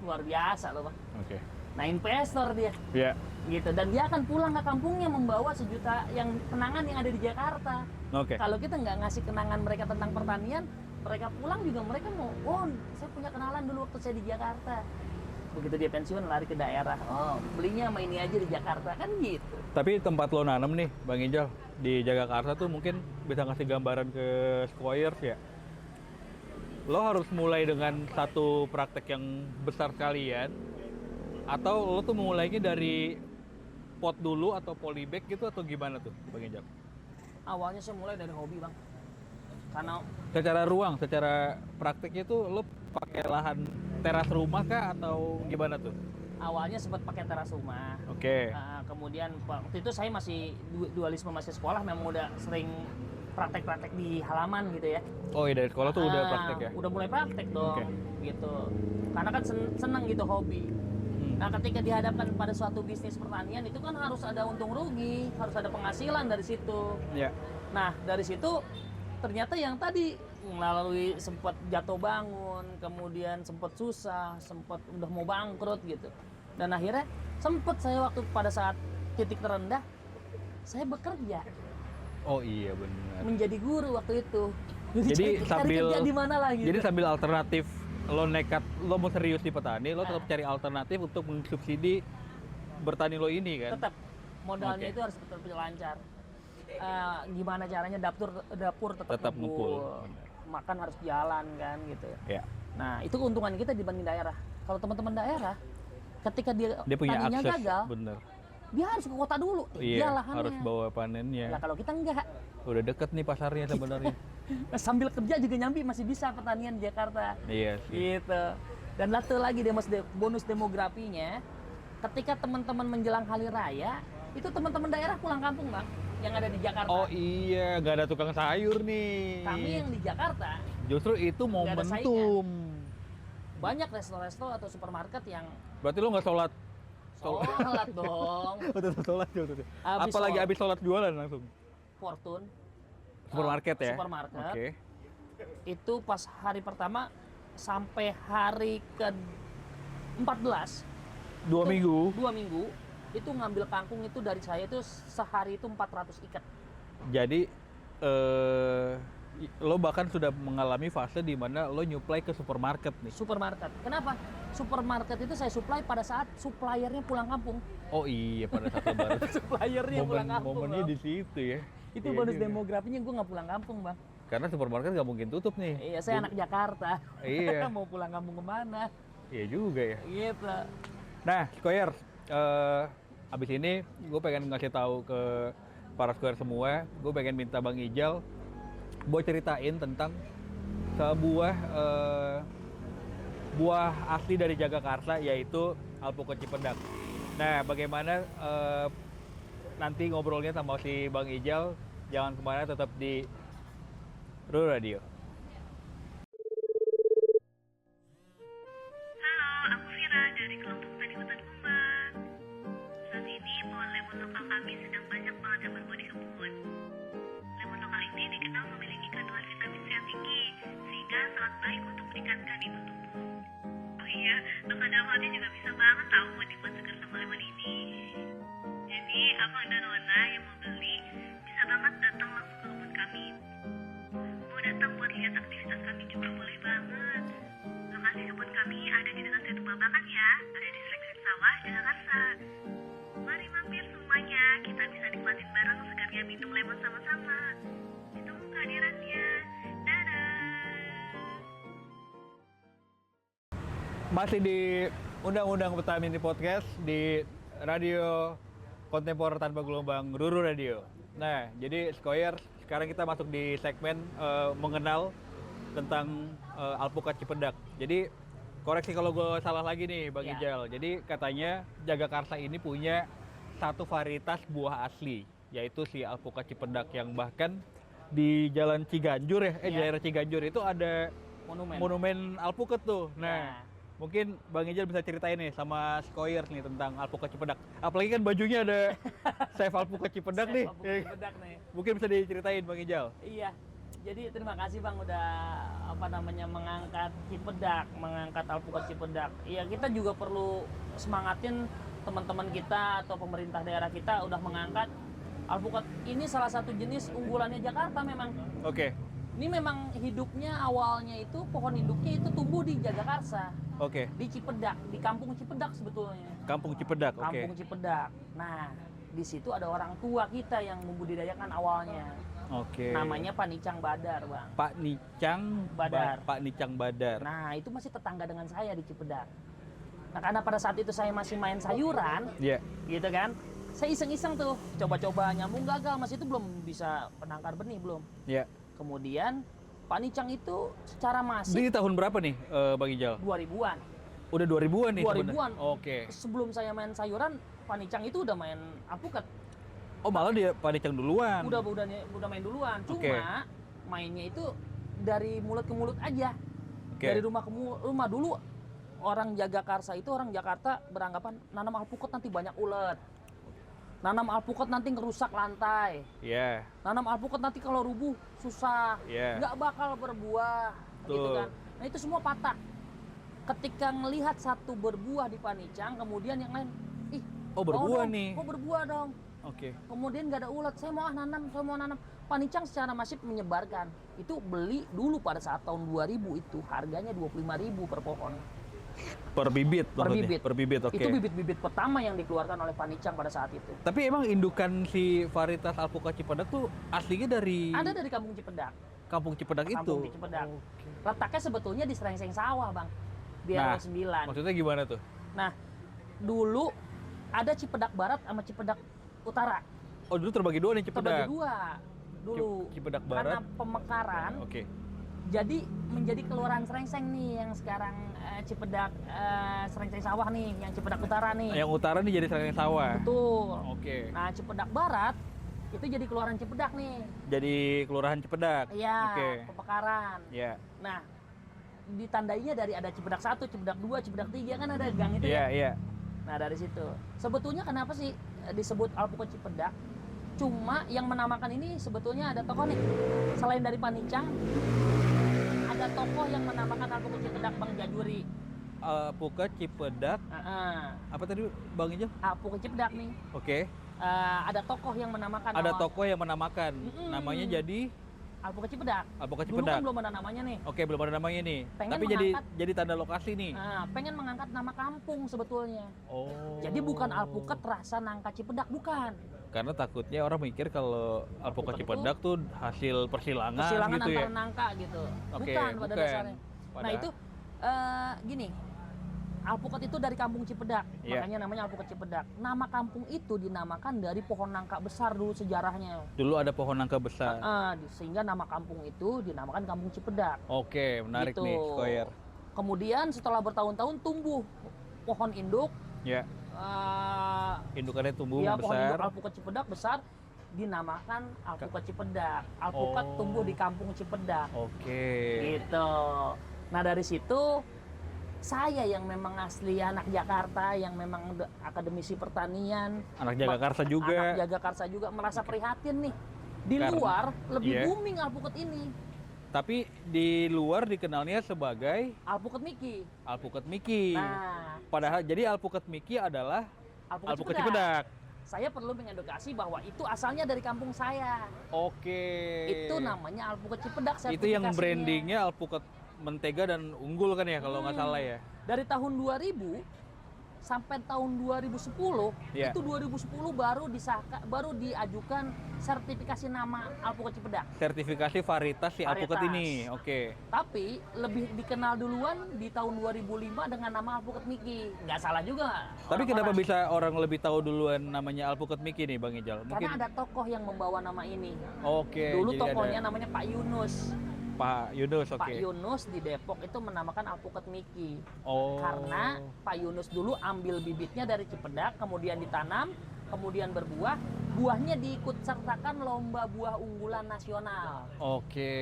luar biasa loh Bang. Oke. Nah investor dia Ya. gitu, dan dia akan pulang ke kampungnya membawa sejuta yang kenangan yang ada di Jakarta. Oke. Kalau kita nggak ngasih kenangan mereka tentang pertanian, mereka pulang juga mereka mau, oh saya punya kenalan dulu waktu saya di Jakarta. Begitu dia pensiun lari ke daerah, oh belinya sama ini aja di Jakarta kan gitu. Tapi tempat lo nanam nih Bang Ijal di Jagakarsa tuh mungkin bisa ngasih gambaran ke Squires ya. Lo harus mulai dengan satu praktek yang besar sekalian, atau lo tuh memulainya dari pot dulu atau polybag gitu atau gimana tuh Bang Ijal? Awalnya saya mulai dari hobi Bang, karena Secara ruang, secara prakteknya tuh lo pakai lahan teras rumah kah atau gimana tuh? Awalnya sempat pakai teras rumah. Oke. Kemudian waktu itu saya masih dualisme masih sekolah, memang udah sering praktek-praktek di halaman gitu ya. Oh iya, dari sekolah tuh udah praktek ya? Udah mulai praktek dong, Oke. gitu. Karena kan seneng gitu hobi. Hmm. Nah ketika dihadapkan pada suatu bisnis pertanian itu kan harus ada untung rugi, harus ada penghasilan dari situ. Ya. Nah dari situ ternyata yang tadi melalui sempat jatuh bangun, kemudian sempat susah, sempat udah mau bangkrut gitu. Dan akhirnya sempat saya waktu pada saat titik terendah, saya bekerja Oh iya benar. menjadi guru waktu itu. Jadi cari sambil kerja di mana lah gitu. Jadi sambil alternatif lo nekat, lo mau serius di petani, lo tetap cari alternatif untuk mensubsidi bertani lo ini kan? Tetap modalnya Oke. itu harus betul lancar. Gimana caranya dapur tetap Tetap ngumpul. makan harus jalan kan gitu. Ya. Nah itu keuntungan kita dibanding daerah. Kalau teman-teman daerah, ketika dia Dia punya taninya akses, gagal, bener. dia harus ke kota dulu. Iya, Dia lahannya. harus bawa panennya. Nah kalau kita enggak, Udah deket nih pasarnya sebenarnya. sambil kerja juga nyambi masih bisa pertanian di Jakarta. Iya sih. Gitu. Dan satu lagi bonus demografinya, ketika teman-teman menjelang hari raya, itu teman-teman daerah pulang kampung bang, yang ada di Jakarta. Oh iya, nggak ada tukang sayur nih. Kami yang di Jakarta Justru itu Nggak ada momentum. banyak resto-resto atau supermarket yang Berarti lo nggak sholat? sholat dong. Betul sholat juga. Habis Apalagi sholat. habis sholat jualan langsung. Fortune. Supermarket ya? Supermarket. Oke. Itu pas hari pertama sampai hari ke 14 2 minggu. 2 minggu itu ngambil kangkung itu dari saya itu sehari itu 400 ikat. Jadi lo bahkan sudah mengalami fase di mana lo nyuplai ke supermarket nih. Supermarket. Kenapa? Supermarket itu saya supply pada saat suppliernya pulang kampung. Oh iya, pada saat lebaran. Suppliernya pulang kampung. Momennya Bang. di situ ya. Itu Iya bonus juga. demografinya gue nggak pulang kampung bang. Karena supermarket nggak mungkin tutup nih. Iya saya anak Jakarta. Iya. Mau pulang kampung kemana? Iya juga ya. Gitu. Nah, Square, abis ini gue pengen ngasih tahu ke para Square semua, gue pengen minta Bang Ijal buat ceritain tentang sebuah buah asli dari Jagakarsa, yaitu alpukat Cipendak. Nah, bagaimana nanti ngobrolnya sama si Bang Ijal, jangan kemana, tetap di Ruru Radio. Halo, aku Vira dari kelompok tani hutan kumbang. Saat ini pohon lemon lokal kami sedang banyak banget yang berbuah di kebun. Lemon lokal ini dikenal memiliki kandungan vitamin C yang tinggi, sehingga sangat baik untuk meningkatkan imun tubuh. Oh iya, loka daunnya juga bisa banget tahu buat dibuat segar sama lemon ini. Jadi, abang dan Nona yang mau beli bisa banget datang langsung ke kebun kami. Mau datang buat lihat aktivitas kami juga boleh banget. Lokasi kebun kami ada di dekat Situ Babakan ya, ada di Srek Sawah, Jagakarsa. Mari mampir semuanya, kita bisa nikmatin bareng segarnya minum lemon sama-sama. Ditunggu kehadirannya. Dadah! Masih di Undang-Undang Petani Podcast di Radio Kontemporer Tanpa Gelombang, Ruru Radio. Nah, jadi Square, sekarang kita masuk di segmen mengenal tentang alpukat Cipendak. Jadi koreksi kalau gue salah lagi nih Bang Ya. Ijal. Jadi katanya Jagakarsa ini punya satu varietas buah asli, yaitu si alpukat Cipendak, yang bahkan di Jalan Ciganjur ya, Ya. daerah Ciganjur itu ada Monumen. monumen alpukat tuh. Nah, Ya. mungkin Bang Ijal bisa ceritain nih sama Skoyers nih tentang alpukat Cipendak. Apalagi kan bajunya ada chef alpukat Cipendak nih. Alpukat Cipendak nih. Mungkin bisa diceritain Bang Ijal. Iya. Jadi terima kasih Bang udah mengangkat Cipendak, mengangkat alpukat Cipendak. Iya, kita juga perlu semangatin teman-teman kita atau pemerintah daerah kita udah mengangkat alpukat. Ini salah satu jenis unggulannya Jakarta memang. Oke. Ini memang hidupnya awalnya itu pohon induknya itu tumbuh di Jagakarsa, Oke. di Cipendak, di Kampung Cipendak sebetulnya. Kampung Cipendak. Oke. Kampung Cipendak. Nah, di situ ada orang tua kita yang membudidayakan awalnya. Oke. Namanya Pak Nicang Badar, Bang. Pak Nicang Badar. Pak Nicang Badar. Nah, itu masih tetangga dengan saya di Cipendak. Nah, karena pada saat itu saya masih main sayuran, Iya. gitu kan. Saya iseng-iseng tuh, coba-coba nyambung gagal, masih itu belum bisa penangkar benih belum. Iya. Kemudian Panicang itu secara masif Di tahun berapa nih, Bang Ijal? 2000-an. Udah 2000-an nih 2000-an. sebenarnya? Oke. Sebelum saya main sayuran, Panicang itu udah main alpukat. Oh, malah dia Panicang duluan. Udah main duluan. Cuma Oke. mainnya itu dari mulut ke mulut aja. Oke. Dari rumah ke rumah dulu. Orang Jagakarsa itu, orang Jakarta beranggapan nanam alpukat nanti banyak ulet. Nanam alpukat nanti ngerusak lantai. Iya. Nanam alpukat nanti kalau rubuh susah. Iya. Nggak bakal berbuah. Gitu Betul. kan. Nah itu semua patah. Ketika ngelihat satu berbuah di Panicang, kemudian yang lain, ih, Oh, berbuah dong, nih. kok berbuah dong. Oke. Kemudian nggak ada ulat, saya mau nanam. Panicang secara masif menyebarkan. Itu beli dulu pada saat tahun 2000 itu harganya 25.000 per pohon. Per bibit Per maksudnya? bibit. Per bibit, oke. Itu bibit-bibit pertama yang dikeluarkan oleh Panicang pada saat itu. Tapi emang indukan si varietas alpukat Cipedak tuh aslinya dari Ada dari Kampung Cipedak. Kampung Cipedak Kampung itu? Cipedak. Oke. Letaknya sebetulnya di serengseng sawah, Bang. Di Nah, RW 9. Maksudnya gimana tuh? Nah, dulu ada Cipedak Barat sama Cipedak Utara. Oh, dulu terbagi dua nih Terbagi Cipedak? dua dulu. Cipedak Karena Barat? pemekaran, Oke. jadi menjadi kelurahan Serengseng nih yang sekarang Cipedak Serengseng Sawah nih, yang Cipedak Utara nih. Yang utara nih jadi Serengseng Sawah? Betul. Oke. Nah, Cipedak Barat itu jadi kelurahan Cipedak nih. Jadi kelurahan Cipedak? Iya, Oke. pemekaran. Ya. Nah, ditandainya dari ada Cipedak 1, Cipedak 2, Cipedak 3 kan ada gang itu Iya, ya. iya. Nah, dari situ. Sebetulnya kenapa sih disebut alpukat Cipedak? Cuma yang menamakan ini sebetulnya ada tokoh nih. Selain dari Panicang, ada tokoh yang menamakan alpukat Cipedak, Bang Jajuri. Alpukat Cipedak, apa tadi Bang Ijal? Alpukat Cipedak nih. Oke. Ada tokoh yang menamakan. Ada nama tokoh yang menamakan. Mm-mm. Namanya jadi alpukat Cipedak. Alpukat Dulu Cipedak. kan belum ada namanya nih. Oke, belum ada namanya nih. Pengen Tapi mengangkat- jadi tanda lokasi nih. Nah, pengen mengangkat nama kampung sebetulnya. Oh. Jadi bukan alpukat rasa nangka Cipedak, bukan. Karena takutnya orang mikir kalau alpukat Alpukat itu Cipedak tuh hasil persilangan, Persilangan gitu antara ya. nangka gitu. Oke, Bukan pada bukan. dasarnya. Nah Pada- itu gini, alpukat itu dari kampung Cipedak, Iya. makanya namanya alpukat Cipedak. Nama kampung itu dinamakan dari pohon nangka besar dulu sejarahnya. Dulu ada pohon nangka besar. Sehingga nama kampung itu dinamakan Kampung Cipedak. Oke, menarik Gitu. nih, Skoyer. Kemudian setelah bertahun-tahun tumbuh pohon induk, Ya, indukannya tumbuh ya pohon besar. induk alpukat Cipedak besar, dinamakan alpukat Cipedak. Alpukat Oh. tumbuh di Kampung Cipedak. Oke. Gitu. Nah dari situ saya yang memang asli anak Jakarta, yang memang akademisi pertanian, Anak Jagakarsa juga. anak Jagakarsa juga merasa prihatin nih. Di Karena- luar lebih iya. booming alpukat ini, Tapi di luar dikenalnya sebagai alpukat Miki. alpukat Miki. Nah, Padahal jadi alpukat Miki adalah alpukat Cipedak. Saya perlu mengedukasi bahwa itu asalnya dari kampung saya. Oke. Itu namanya alpukat Cipedak. Itu yang sertifikasinya. brandingnya alpukat mentega dan unggul kan ya kalau nggak salah ya. Dari tahun 2000 sampai tahun 2010, Iya. itu 2010 baru diajukan sertifikasi nama alpukat Cipedak. Sertifikasi varietas si alpukat Varietas. ini. Oke. Tapi lebih dikenal duluan di tahun 2005 dengan nama alpukat Miki. Nggak salah juga. Tapi kenapa orang-orang. bisa orang lebih tahu duluan namanya alpukat Miki nih Bang Ijal? Karena ada tokoh yang membawa nama ini. Oke. Dulu jadi tokohnya ada namanya Pak Yunus. Pak Yunus, oke. Pak Yunus di Depok itu menamakan alpukat Miki. Oh. Karena Pak Yunus dulu ambil bibitnya dari Cipedak, kemudian ditanam, kemudian berbuah. Buahnya diikut sertakan lomba buah unggulan nasional. Oke.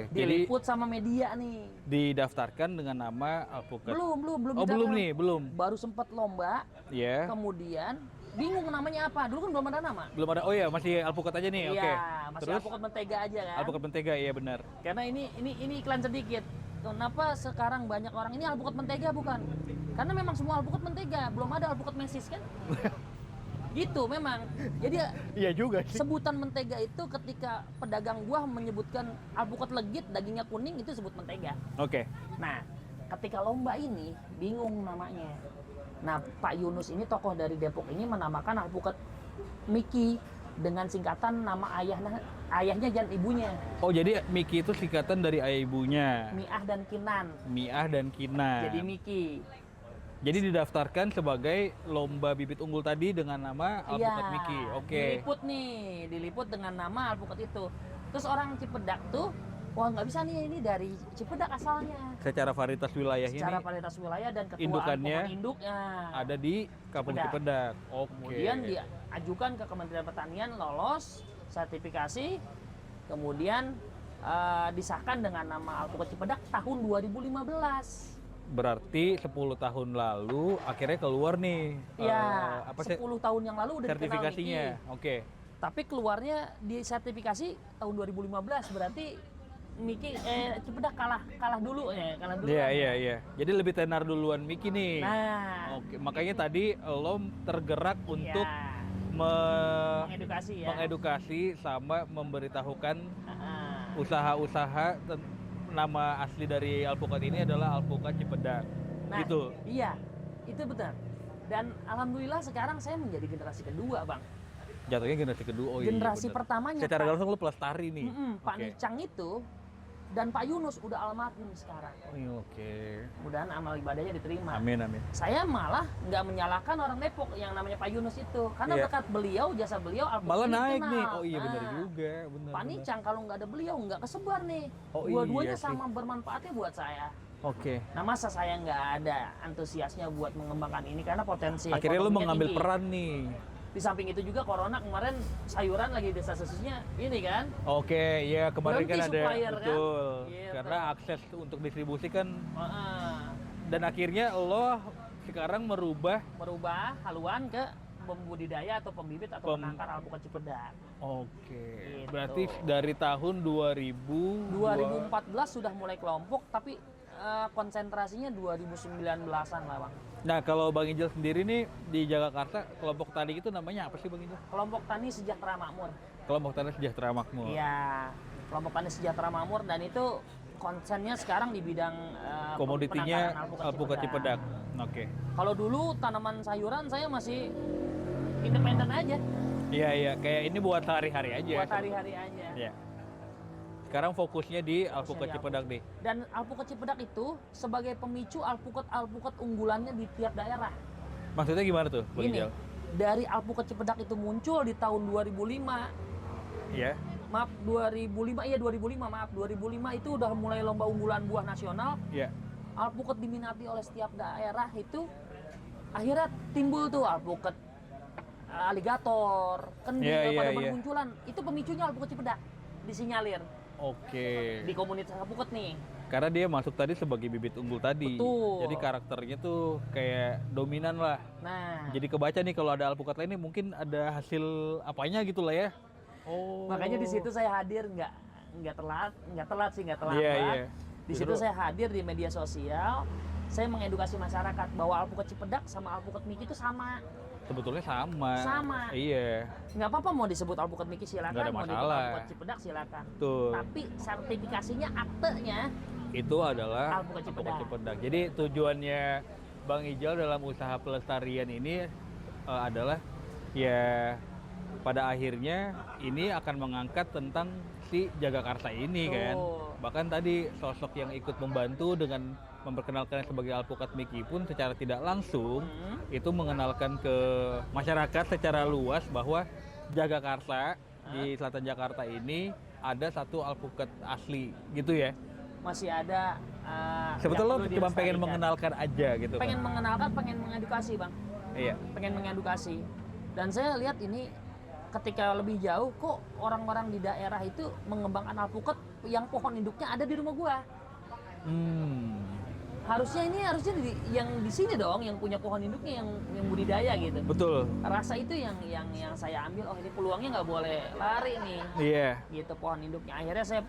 Jadi Diliput sama media nih. didaftarkan dengan nama alpukat. Belum Oh, didapat. belum nih, belum. Baru sempat lomba, Ya. kemudian bingung namanya apa. Dulu kan belum ada nama. Belum ada. Oh ya, masih alpukat aja nih. Oke. Iya, masih Terus alpukat mentega aja kan. alpukat mentega, iya benar. Karena ini iklan sedikit. Kenapa sekarang banyak orang ini alpukat mentega bukan? Karena memang semua alpukat mentega, belum ada alpukat mesis kan? Gitu memang. Jadi Iya juga sih. sebutan mentega itu ketika pedagang buah menyebutkan alpukat legit, dagingnya kuning itu sebut mentega. Oke. Nah, ketika lomba ini bingung namanya. Nah, Pak Yunus ini tokoh dari Depok ini menamakan alpukat Miki dengan singkatan nama ayahnya dan ibunya, Oh, jadi Miki itu singkatan dari ayah ibunya. Miah dan Kinan. Miah dan Kinan. Jadi Miki. Jadi didaftarkan sebagai lomba bibit unggul tadi dengan nama alpukat Miki. Oke. Diliput nih, diliput dengan nama alpukat itu. Terus orang Cipedak tuh wah nggak bisa nih, ini dari Cipedak asalnya. Secara varietas wilayah Secara ini varietas wilayah dan ketuaan indukannya pohon induknya ada di Kampung Cipedak. Cipedak. Oke. Kemudian diajukan ke Kementerian Pertanian, lolos sertifikasi, kemudian disahkan dengan nama alpukat Cipedak tahun 2015. Berarti 10 tahun lalu akhirnya keluar nih. Ya, apa sih 10 tahun yang lalu udah dikenal sertifikasinya? Miki. Oke. Tapi keluarnya di sertifikasi tahun 2015, berarti Miki Cipedak kalah dulu ya, kalah dulu. Iya, kan? iya, iya. Jadi lebih tenar duluan Miki nih. Nah, Oke, makanya tadi lo tergerak untuk ya, mengedukasi ya. mengedukasi sama memberitahukan Ah, usaha-usaha nama asli dari alpukat ini adalah alpukat Cipedak. Nah, Gitu. Iya, itu benar. Dan alhamdulillah sekarang saya menjadi generasi kedua, Bang. Jatuhnya generasi kedua. Oh Generasi iya, bener. pertamanya Secara Pak, langsung lo pelestari nih. Pak Oke. Nicang itu dan Pak Yunus udah almarhum sekarang. Oh iya, oke. Mudahan amal ibadahnya diterima. Amin, amin. Saya malah nggak menyalahkan orang Depok yang namanya Pak Yunus itu, karena Iya. berkat beliau, jasa beliau, alpukat Malah ini naik kenal. nih. Oh iya, benar Nah, juga. Benar. Pak benar. Nicang kalau nggak ada beliau nggak kesebar nih. Oh, Dua-duanya iya sih. sama bermanfaatnya buat saya. Oke. Nah masa saya nggak ada antusiasnya buat mengembangkan ini karena potensi Akhirnya lo ekonominya mengambil tinggi. peran nih. Di samping itu juga corona kemarin sayuran lagi desa-desusnya ini kan. Oke, ya kemarin Berhenti kan ada supplier, kan? betul. Gitu. Karena akses untuk distribusi kan Heeh. dan akhirnya lo sekarang merubah. haluan ke pembudidaya atau pembibit atau penangkar alpukat Cipedak. Oke. Gitu. Berarti dari tahun 2014 sudah mulai kelompok tapi konsentrasinya 2019-an lah Bang. Nah, kalau Bang Ijal sendiri nih di Jagakarsa, kelompok tani itu namanya apa sih Bang Ijal? Kelompok Tani Sejahtera Makmur. Kelompok Tani Sejahtera Makmur. Iya, kelompok Tani Sejahtera Makmur dan itu konsennya sekarang di bidang Komoditinya penangkaran alpukat Cipedak. Oke. Kalau dulu tanaman sayuran saya masih independen aja, Iya, iya, kayak ini buat sehari-hari aja. buat hari-hari aja. Iya. Sekarang fokusnya di alpukat di Cipedak nih. Dan alpukat Cipedak itu sebagai pemicu alpukat unggulannya di tiap daerah. Maksudnya gimana tuh, Bang Ini Ijal? dari alpukat Cipedak itu muncul di tahun 2005. Iya. Maaf 2005, iya 2005 maaf 2005 itu udah mulai lomba unggulan buah nasional. Iya. Alpukat diminati oleh setiap daerah itu akhirnya timbul tuh alpukat aligator, kendil Iya, iya, pada iya. bermunculan. Itu pemicunya alpukat Cipedak disinyalir Oke. di komunitas alpukat nih. Karena dia masuk tadi sebagai bibit unggul tadi. Betul. Jadi karakternya tuh kayak dominan lah. Nah, Jadi kebaca nih kalau ada alpukat lain nih mungkin ada hasil apanya gitu lah ya. Oh. makanya di situ saya hadir nggak telat sih nggak terlambat. Iya, iya. Di situ saya hadir di media sosial. Saya mengedukasi masyarakat bahwa alpukat Cipedak sama alpukat Miki itu sama. Sebetulnya sama. Sama. Iya. Nggak apa-apa mau disebut alpukat Miki silakan, Nggak ada mau disebut masalah. alpukat Cipedak silakan. Tuh. Tapi sertifikasinya aktenya Itu adalah Alpukat Cipedak. Cipedak. Jadi tujuannya Bang Ijal dalam usaha pelestarian ini adalah ya pada akhirnya ini akan mengangkat tentang si Jagakarsa ini kan. Tuh. Bahkan tadi sosok yang ikut membantu dengan memperkenalkan sebagai alpukat Miki pun secara tidak langsung itu mengenalkan ke masyarakat secara luas bahwa Jagakarsa di selatan Jakarta ini ada satu alpukat asli gitu ya. masih ada. Sebetulnya yang lo perlu cuma pengen dilestarikan. mengenalkan aja gitu Pengen kan. mengenalkan, pengen mengedukasi bang. Iya. Pengen mengedukasi. Dan saya lihat ini ketika lebih jauh kok orang-orang di daerah itu mengembangkan alpukat yang pohon induknya ada di rumah gua. Harusnya yang di sini dong yang punya pohon induknya yang budidaya gitu. Betul. Rasa itu yang saya ambil, oh ini peluangnya nggak boleh lari nih. Iya. Gitu pohon induknya. Akhirnya saya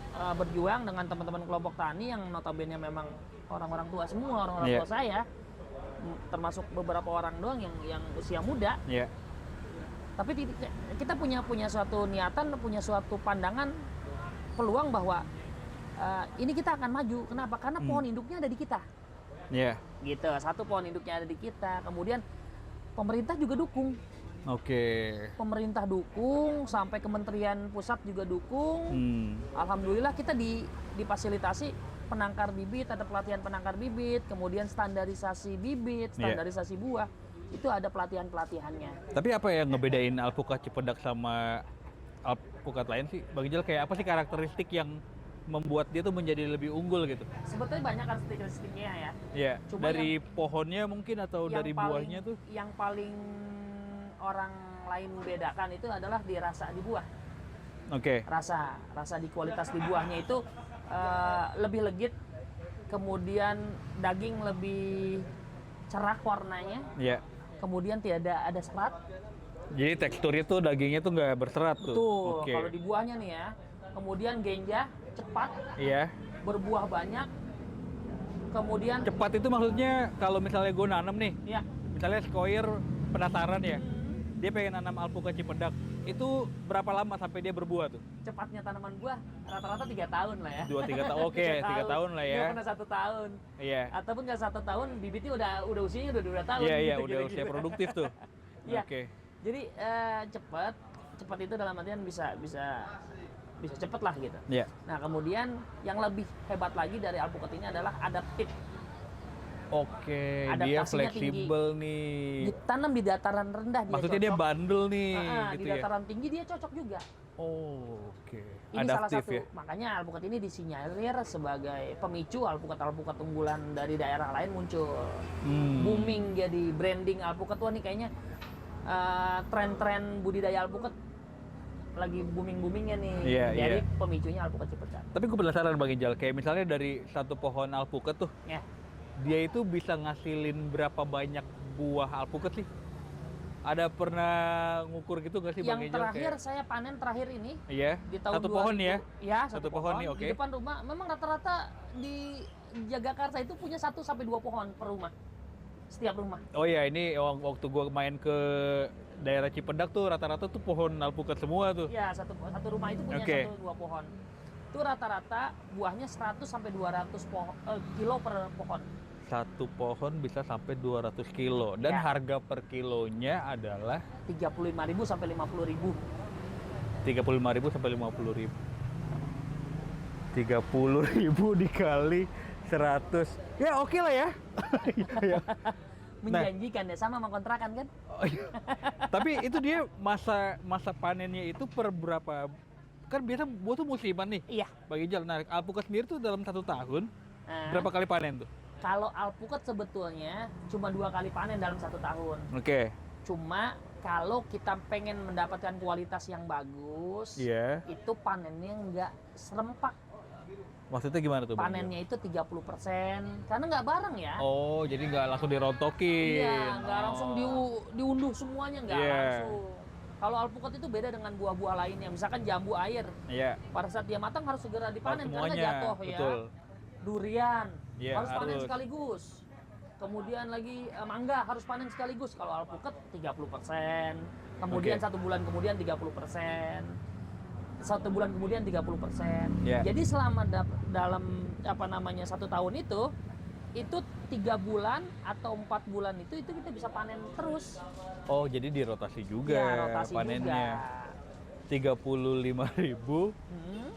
berjuang dengan teman-teman kelompok tani yang notabene memang orang-orang tua semua, orang-orang Iya. tua saya, termasuk beberapa orang doang yang usia muda. Iya. Tapi kita punya suatu niatan, punya suatu pandangan, peluang bahwa ini kita akan maju. Kenapa? Karena pohon induknya ada di kita. Iya. Gitu. Satu pohon induknya ada di kita. Kemudian pemerintah juga dukung. Oke. Pemerintah dukung, sampai Kementerian Pusat juga dukung. Alhamdulillah kita difasilitasi penangkar bibit, ada pelatihan penangkar bibit, kemudian standarisasi bibit, standarisasi buah. Itu ada pelatihan-pelatihannya. Tapi apa yang ngebedain alpukat Cipedak sama alpukat lain sih? Bang Ijal kayak apa sih karakteristik yang membuat dia tuh menjadi lebih unggul gitu? Sebetulnya banyak karakteristiknya ya. Iya. Cuma Dari pohonnya mungkin atau dari buahnya tuh? Yang paling orang lain bedakan itu adalah di rasa di buah. Oke. Rasa di kualitas di buahnya itu lebih legit, kemudian daging lebih cerah warnanya, Iya. kemudian tidak ada serat. Jadi teksturnya tuh dagingnya tuh nggak berserat tuh. Tuh, Oke. kalau di buahnya nih ya. Kemudian genja cepat, Iya. berbuah banyak. Kemudian Cepat itu maksudnya kalau misalnya gue nanam nih, ya, misalnya Skoyer penasaran ya, dia pengen nanam alpukat Cipedak, itu berapa lama sampai dia berbuah tuh? cepatnya tanaman buah rata-rata 3 tahun lah ya. 2-3 tahun. Oke, 3 tahun lah ya. Nggak pernah 1 tahun. Iya. Ataupun nggak 1 tahun, bibitnya udah usianya udah 2 tahun. Iya, iya, gitu, udah kira-kira. usia produktif tuh. Iya. Oke. Jadi cepat itu dalam artian bisa cepet lah gitu. Iya. Nah kemudian yang lebih hebat lagi dari alpukat ini adalah adaptif. Oke, dia Adaptasinya fleksibel nih. Ditanam di dataran rendah dia Maksudnya dia cocok. bandel nih, Di gitu ya. dataran tinggi dia cocok juga. Oh, oke. Ini salah Adaptif satu, ya. makanya alpukat ini disinyalir sebagai pemicu alpukat-alpukat unggulan dari daerah lain muncul. Hmm. Booming jadi branding alpukat. Wah nih kayaknya tren-tren budidaya alpukat lagi booming-boomingnya nih. Iya, Dari iya. pemicunya alpukat Cipedak. Tapi gue penasaran Bang Ijal, kayak misalnya dari satu pohon alpukat tuh, Ya. dia itu bisa ngasilin berapa banyak buah alpukat sih? Ada pernah ngukur gitu nggak sih Bang Yang Ijal? terakhir saya panen terakhir ini Iya, di tahun satu pohon ya? Ya, Satu pohon nih, oke. Di depan rumah memang rata-rata di Jagakarsa itu punya 1 sampai 2 pohon per rumah. Setiap rumah. Oh iya, ini waktu gue main ke daerah Cipedak tuh rata-rata tuh pohon alpukat semua tuh. Ya, satu rumah itu punya Oke. 1-2 pohon. Itu rata-rata buahnya 100 sampai 200 kilo per pohon. Satu pohon bisa sampai 200 kilo dan Ya. harga per kilonya adalah 35.000 sampai 50.000. 35.000 sampai 50.000. 30.000 dikali 100. Ya oke lah ya. Ya. Menjanjikan ya, sama sama kontrakan kan? Oh, iya. Tapi itu dia masa panennya itu per berapa? Kan biasa buah tuh musiman nih. Iya. Bagi Ijal, nah alpukat sendiri tuh dalam 1 tahun Nah, berapa kali panen tuh? kalau alpukat sebetulnya cuma 2 kali panen dalam 1 tahun. Oke. Cuma kalau kita pengen mendapatkan kualitas yang bagus, Iya. itu panennya nggak serempak. Maksudnya gimana tuh? Bang Ijal? Panennya itu 30%, karena nggak bareng ya. Oh, jadi nggak langsung dirontokin. Iya, nggak langsung diunduh semuanya, nggak Iya. langsung. Kalau alpukat itu beda dengan buah-buah lainnya, misalkan jambu air. Iya. Pada saat dia matang harus segera dipanen karena Semuanya, jatuh betul. ya. Durian Iya, harus panen harus. sekaligus. Kemudian lagi mangga harus panen sekaligus. Kalau alpukat 30%. Kemudian Oke. 1 bulan kemudian 30%. 1 bulan kemudian 30%. Iya. Jadi selama dalam 1 tahun itu 3 bulan atau 4 bulan itu kita bisa panen terus. Oh, jadi dirotasi juga Ya, rotasi panennya. juga. 35.000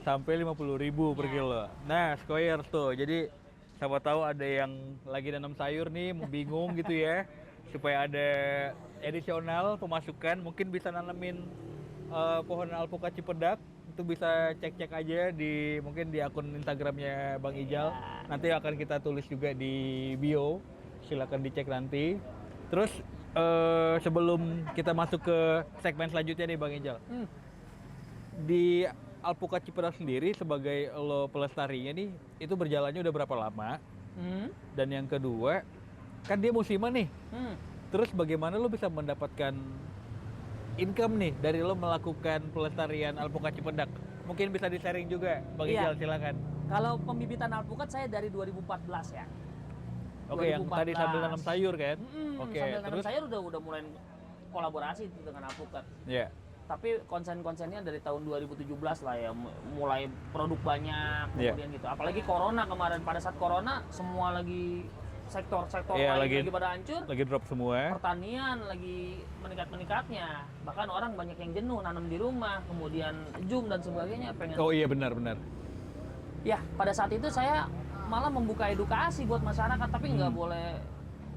sampai 50.000 per kilo. Nah, Skoyer tuh. Jadi siapa tahu ada yang lagi nanam sayur nih, bingung gitu ya. Supaya ada additional pemasukan, mungkin bisa nanemin pohon alpukat Cipedak. Itu bisa cek-cek aja mungkin di akun Instagramnya Bang Ijal. Nanti akan kita tulis juga di bio. Silakan dicek nanti. Terus sebelum kita masuk ke segmen selanjutnya nih Bang Ijal. Di alpukat Cipedak sendiri sebagai lo pelestarinya nih, itu berjalannya udah berapa lama? Dan yang kedua, kan dia musiman nih. Terus bagaimana lo bisa mendapatkan income nih dari lo melakukan pelestarian alpukat Cipedak? Mungkin bisa di-sharing juga, Bang Iya. Ijal, silakan. Kalau pembibitan alpukat saya dari 2014 ya. Oke, yang tadi sambil nanam sayur kan? Oke, Sambil nanam terus? sayur udah mulai kolaborasi tuh dengan alpukat. Ya, Tapi konsen-konsennya dari tahun 2017 lah ya, mulai produk banyak Iya. kemudian gitu. Apalagi corona kemarin, pada saat corona semua lagi sektor-sektor Iya, lain lagi pada hancur. lagi drop semua. Pertanian lagi meningkat-meningkatnya. Bahkan orang banyak yang jenuh nanam di rumah, kemudian Zoom dan sebagainya pengen. Oh iya, benar-benar. Ya, pada saat itu saya malah membuka edukasi buat masyarakat, tapi nggak boleh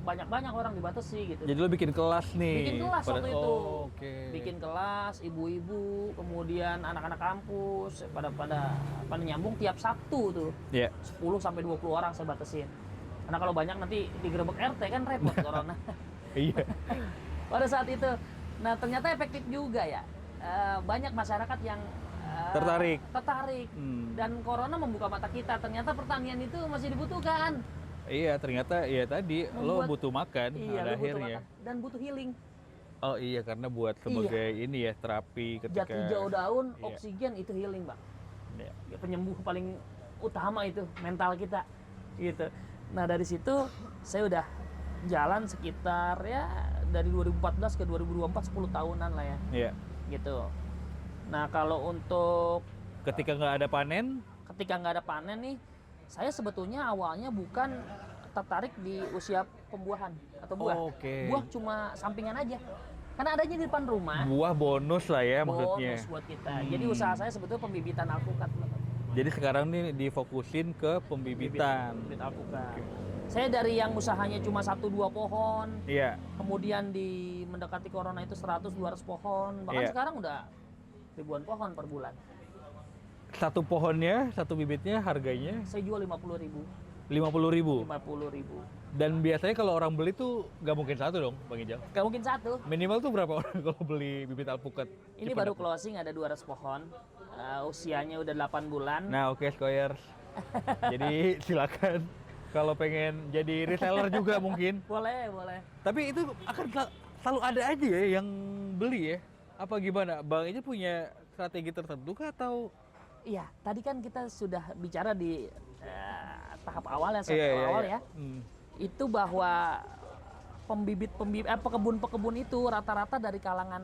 banyak orang dibatasi gitu. Jadi lo bikin kelas nih. Bikin kelas waktu itu. Oh, oke. Bikin kelas, ibu-ibu, kemudian anak-anak kampus pada nyambung tiap Sabtu tuh. Iya. 10 sampai 20 orang saya batasin. Karena kalau banyak nanti digerebek RT kan repot corona. Iya. Pada saat itu, nah ternyata efektif juga ya. Banyak masyarakat yang Tertarik. Dan corona membuka mata kita. Ternyata pertanian itu masih dibutuhkan. Iya, ternyata ya tadi lo Membuat- butuh makan Iya, pada lu butuh akhirnya. makan. Dan butuh healing. Oh iya, karena buat sebagai ini ya terapi ketika Jati hijau daun, Iya. oksigen itu healing, Bang. Iya. Ya, penyembuh paling utama itu mental kita gitu. Nah dari situ saya udah jalan sekitar ya dari 2014 ke 2024 10 tahunan lah ya Iya. gitu. Nah kalau untuk Ketika nggak ada panen, ketika nggak ada panen nih, saya sebetulnya awalnya bukan tertarik di usia pembuahan atau buah. Oke. Buah cuma sampingan aja. Karena adanya di depan rumah. buah bonus lah ya maksudnya. Bonus buat kita. Jadi usaha saya sebetulnya pembibitan alpukat. Jadi sekarang nih difokusin ke pembibitan. Bibit alpukat. Saya dari yang usahanya cuma 1-2 pohon, Iya. kemudian di mendekati corona itu 100-200 pohon, bahkan Iya. sekarang udah ribuan pohon per bulan. Satu pohonnya, satu bibitnya harganya Saya jual 50.000. 50.000. 50.000. Dan biasanya kalau orang beli tuh nggak mungkin satu dong, Bang Ijal. Gak mungkin satu. Minimal tuh berapa orang kalau beli bibit alpukat? Ini baru closing ada 200 pohon. Usianya udah 8 bulan. Nah, oke, Skoyers. Jadi silakan kalau pengen jadi reseller juga mungkin. Boleh, boleh. Tapi itu akan selalu ada aja ya yang beli ya. Apa gimana? Bang Ijal punya strategi tertentu kah atau Iya, tadi kan kita sudah bicara di tahap awal ya, awal ya. Itu bahwa pekebun-pekebun itu rata-rata dari kalangan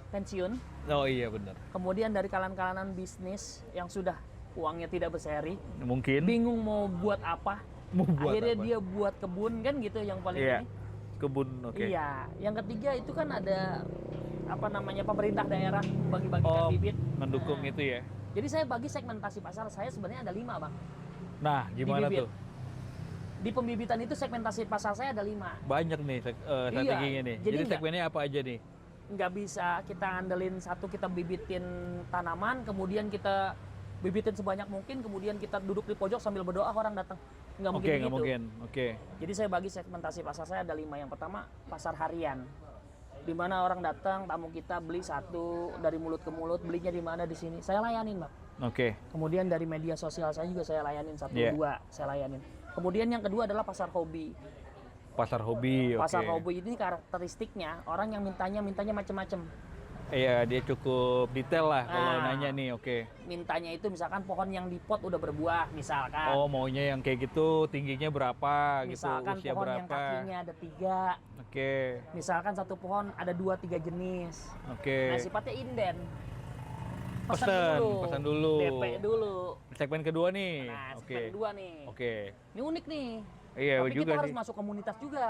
pensiun, Oh iya benar. kemudian dari kalangan bisnis yang sudah uangnya tidak berseri, Mungkin bingung mau buat apa, mau buat akhirnya apa? dia buat kebun kan gitu yang paling Iya. ini. Kebun, oke. Iya, yang ketiga itu kan ada apa namanya pemerintah daerah bagi-bagikan Oh, bibit. mendukung Nah, itu ya. Jadi saya bagi segmentasi pasar saya sebenarnya ada 5, Bang. Nah, gimana bibit. tuh? Di pembibitan itu segmentasi pasar saya ada 5. Banyak nih strateginya nih. jadi Jadi nggak- segmennya apa aja nih? Nggak bisa kita andelin satu, kita bibitin tanaman, kemudian kita bibitin sebanyak mungkin, kemudian kita duduk di pojok sambil berdoa orang datang. Nggak mungkin Oke, begitu. nggak mungkin. Oke. Jadi saya bagi segmentasi pasar saya ada 5. Yang pertama pasar harian, di mana orang datang, tamu kita beli satu dari mulut ke mulut, belinya di mana di sini, saya layanin, Bang. Oke. Kemudian dari media sosial saya juga saya layanin 1-2, saya layanin. Kemudian yang kedua adalah pasar hobi. Pasar hobi, oke. Pasar hobi ini karakteristiknya orang yang mintanya macam-macam. Iya, dia cukup detail lah kalau Ah. nanya nih, oke. Mintanya itu misalkan pohon yang di pot udah berbuah, misalkan. Oh, maunya yang kayak gitu, tingginya berapa Misalkan gitu, usia pohon yang berapa. kakinya ada 3. Oke. Misalkan satu pohon ada 2-3 jenis. Oke. Nah, sifatnya inden. Pesan dulu. DP dulu. Segmen kedua nih. Nah, Oke. segmen kedua nih. Oke. Ini unik nih. Iya, Tapi juga kita harus sih. masuk komunitas juga.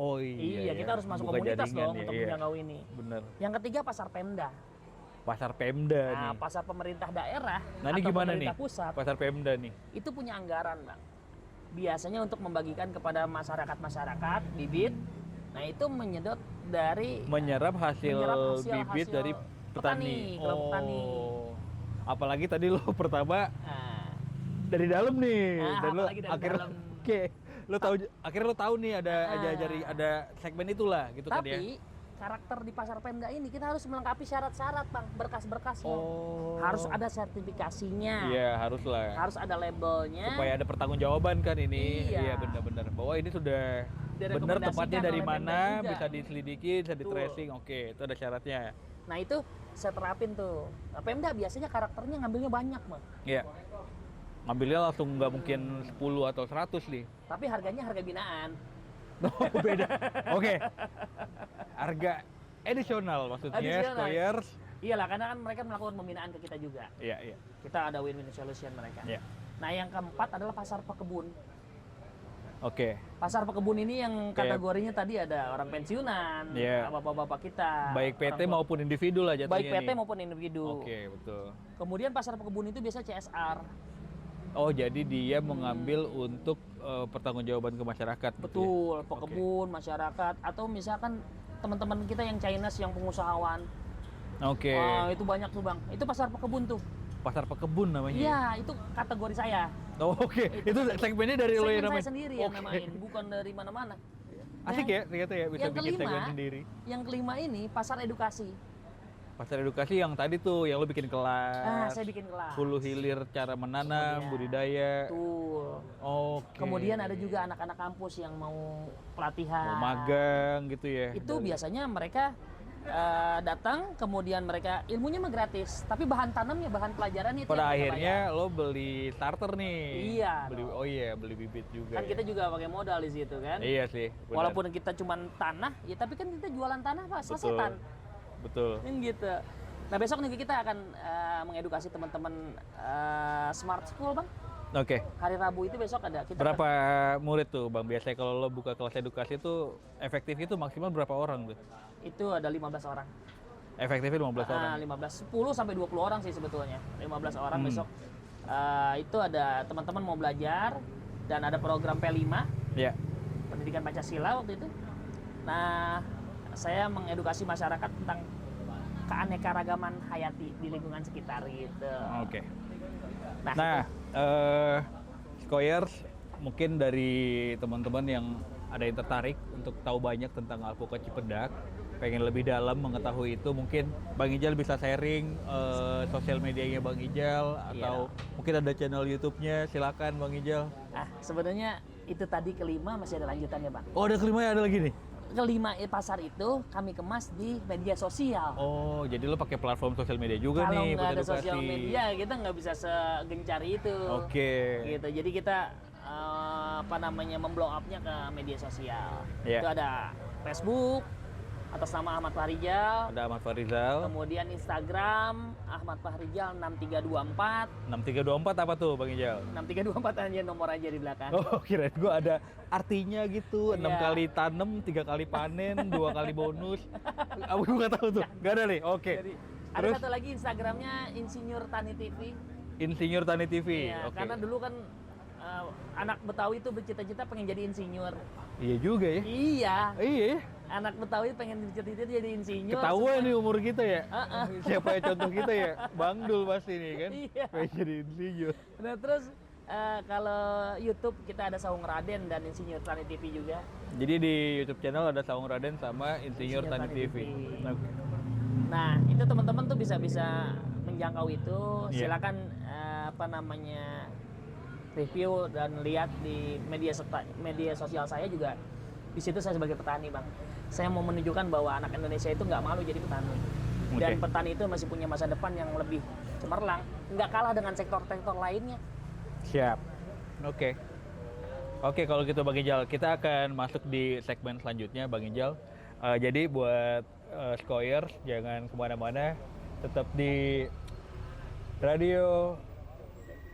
Oh iya. Iya, kita harus masuk Buka komunitas jaringan dong ya, untuk iya. menjangkau ini. Bener. Yang ketiga pasar Pemda. Pasar Pemda Nah, nih. pasar pemerintah daerah Nah, ini atau gimana nih? pemerintah pusat Pasar Pemda nih. itu punya anggaran, Bang. Biasanya untuk membagikan kepada masyarakat bibit. Nah, itu menyedot dari Menyerap hasil bibit hasil dari petani. kelompok petani. Apalagi tadi lo pertama Nah, dari dalam nih. Nah, Dan lo apalagi dari akhirnya dalam. Oke. Lo tahu akhirnya lo tahu nih ada segmen itulah gitu kan ya. tapi karakter di pasar Pemda ini kita harus melengkapi syarat-syarat, Bang, berkas-berkasnya. Oh. Harus ada sertifikasinya. Iya, haruslah. Harus ada labelnya. Supaya ada pertanggungjawaban kan ini. Iya. Iya, benar-benar. Bahwa ini sudah benar Direkomendasikan tempatnya dari oleh Pemda mana, juga. bisa diselidiki, bisa di Betul. tracing. Oke, itu ada syaratnya. Nah, itu saya terapin tuh. Nah, Pemda biasanya karakternya ngambilnya banyak, Bang. Iya. Ngambilnya langsung nggak mungkin 10 atau 100 nih. Tapi harganya harga binaan. Oh, beda. Oke. Harga edisional maksudnya, Additional. Skoyers. Iyalah, karena kan mereka melakukan pembinaan ke kita juga. Iya, iya. Kita ada win-win solution mereka. Iya. Nah, yang keempat adalah pasar pekebun. Oke. Pasar pekebun ini yang Kayak- kategorinya tadi ada orang pensiunan, Iya. bapak-bapak kita. Baik PT orang tua- maupun individu lah jatuhnya baik PT nih. maupun individu. Oke, betul. Kemudian pasar pekebun itu biasa CSR. Oh, jadi dia mengambil untuk pertanggungjawaban ke masyarakat. gitu ya? Betul, pekebun, masyarakat, atau misalkan teman-teman kita yang Chinese yang pengusahawan. Oke. Wah, itu banyak tuh Bang. Itu pasar pekebun tuh. Pasar pekebun namanya. Iya, itu kategori saya. Oh, oke. Itu segmennya dari lo yang Segmen namanya. saya sendiri yang Oke. namain, bukan dari mana-mana. Asik ya, ternyata ya bisa yang bikin segmen kelima, sendiri. yang kelima ini pasar edukasi. Pasar edukasi yang tadi tuh, yang lo bikin kelas. Saya bikin kelas. Hulu hilir cara menanam, Kemudian, budidaya. Betul. Oke. Kemudian ada juga anak-anak kampus yang mau pelatihan. Mau magang gitu ya. Itu biasanya mereka datang, kemudian mereka ilmunya mah gratis, tapi bahan tanamnya, bahan pelajarannya itu Pada yang mereka akhirnya lo beli starter nih. Iya Beli, dong. oh iya, beli bibit juga. bayar. Kan ya. kita juga pakai modal di situ kan. Iya sih. benar. Walaupun kita cuma tanah, ya tapi kan kita jualan tanah Pak, Betul. sasetan. Betul. Kan gitu. Nah besok nih kita akan mengedukasi teman-teman Smart School Bang. Oke. Hari Rabu itu besok ada. Kita Berapa murid tuh Bang? Biasanya kalau lo buka kelas edukasi tuh efektif itu maksimal berapa orang tuh? itu ada 15 orang. Efektifnya 15 orang. 15, 10 sampai 20 orang sih sebetulnya. 15 orang Hmm. besok. Itu ada teman-teman mau belajar dan ada program P5, Ya. pendidikan Pancasila waktu itu. Nah, saya mengedukasi masyarakat tentang keanekaragaman hayati di lingkungan sekitar gitu. Oke. Nah, Nah, Skoyers, mungkin dari teman-teman yang ada yang tertarik untuk tahu banyak tentang Alpukat Cipedak, pengen lebih dalam mengetahui itu, mungkin Bang Ijal bisa sharing sosial medianya Bang Ijal, atau mungkin ada channel YouTube-nya, silakan Bang Ijal. sebenarnya itu tadi kelima masih ada lanjutannya Bang. Oh, ada kelima ya, ada lagi nih? Kelima pasar itu kami kemas di media sosial. Oh, jadi lo pakai platform sosial media juga Kalau nih nggak buat ada edukasi. sosial media, kita nggak bisa segencar itu. Oke. Gitu. Jadi kita memblow up-nya ke media sosial. Iya. Itu ada Facebook atas nama Ahmad Fahrijal, Ada Ahmad Fahrizal. kemudian Instagram Ahmad Fahrijal 6324. 6324 apa tuh Bang Ijal? 6324 aja nomor aja di belakang. Oh, kirain gua ada artinya gitu. 6 Iya. kali tanam, 3 kali panen, 2 kali bonus. Aku nggak tahu tuh. Nggak ada nih. Oke. Jadi ada Terus satu lagi Instagramnya Insinyur Tani TV. Insinyur Tani TV. Iya, Oke. karena dulu kan anak Betawi itu bercita-cita pengen jadi insinyur. Iya juga ya. Iya, Iya. anak Betawi pengen bercita-cita jadi insinyur. Ketahuan nih umur kita ya. Heeh. Siapa yang contoh kita ya? Bang Dul pasti nih kan. Iya. Pengen jadi insinyur. Nah terus kalau YouTube kita ada Saung Raden dan Insinyur Tani TV juga. Jadi di YouTube channel ada Saung Raden sama Insinyur Tani TV. Oke. Nah itu teman-teman tuh bisa menjangkau itu. Iya. Silakan review dan lihat di media sosial saya juga. Di situ saya sebagai petani Bang. Saya mau menunjukkan bahwa anak Indonesia itu nggak malu jadi petani. Dan Oke. petani itu masih punya masa depan yang lebih cemerlang. Nggak kalah dengan sektor-sektor lainnya. Siap. Oke. Oke, kalau gitu Bang Ijal, kita akan masuk di segmen selanjutnya Bang Ijal. Jadi buat Skoyers, jangan kemana-mana, tetap di Radio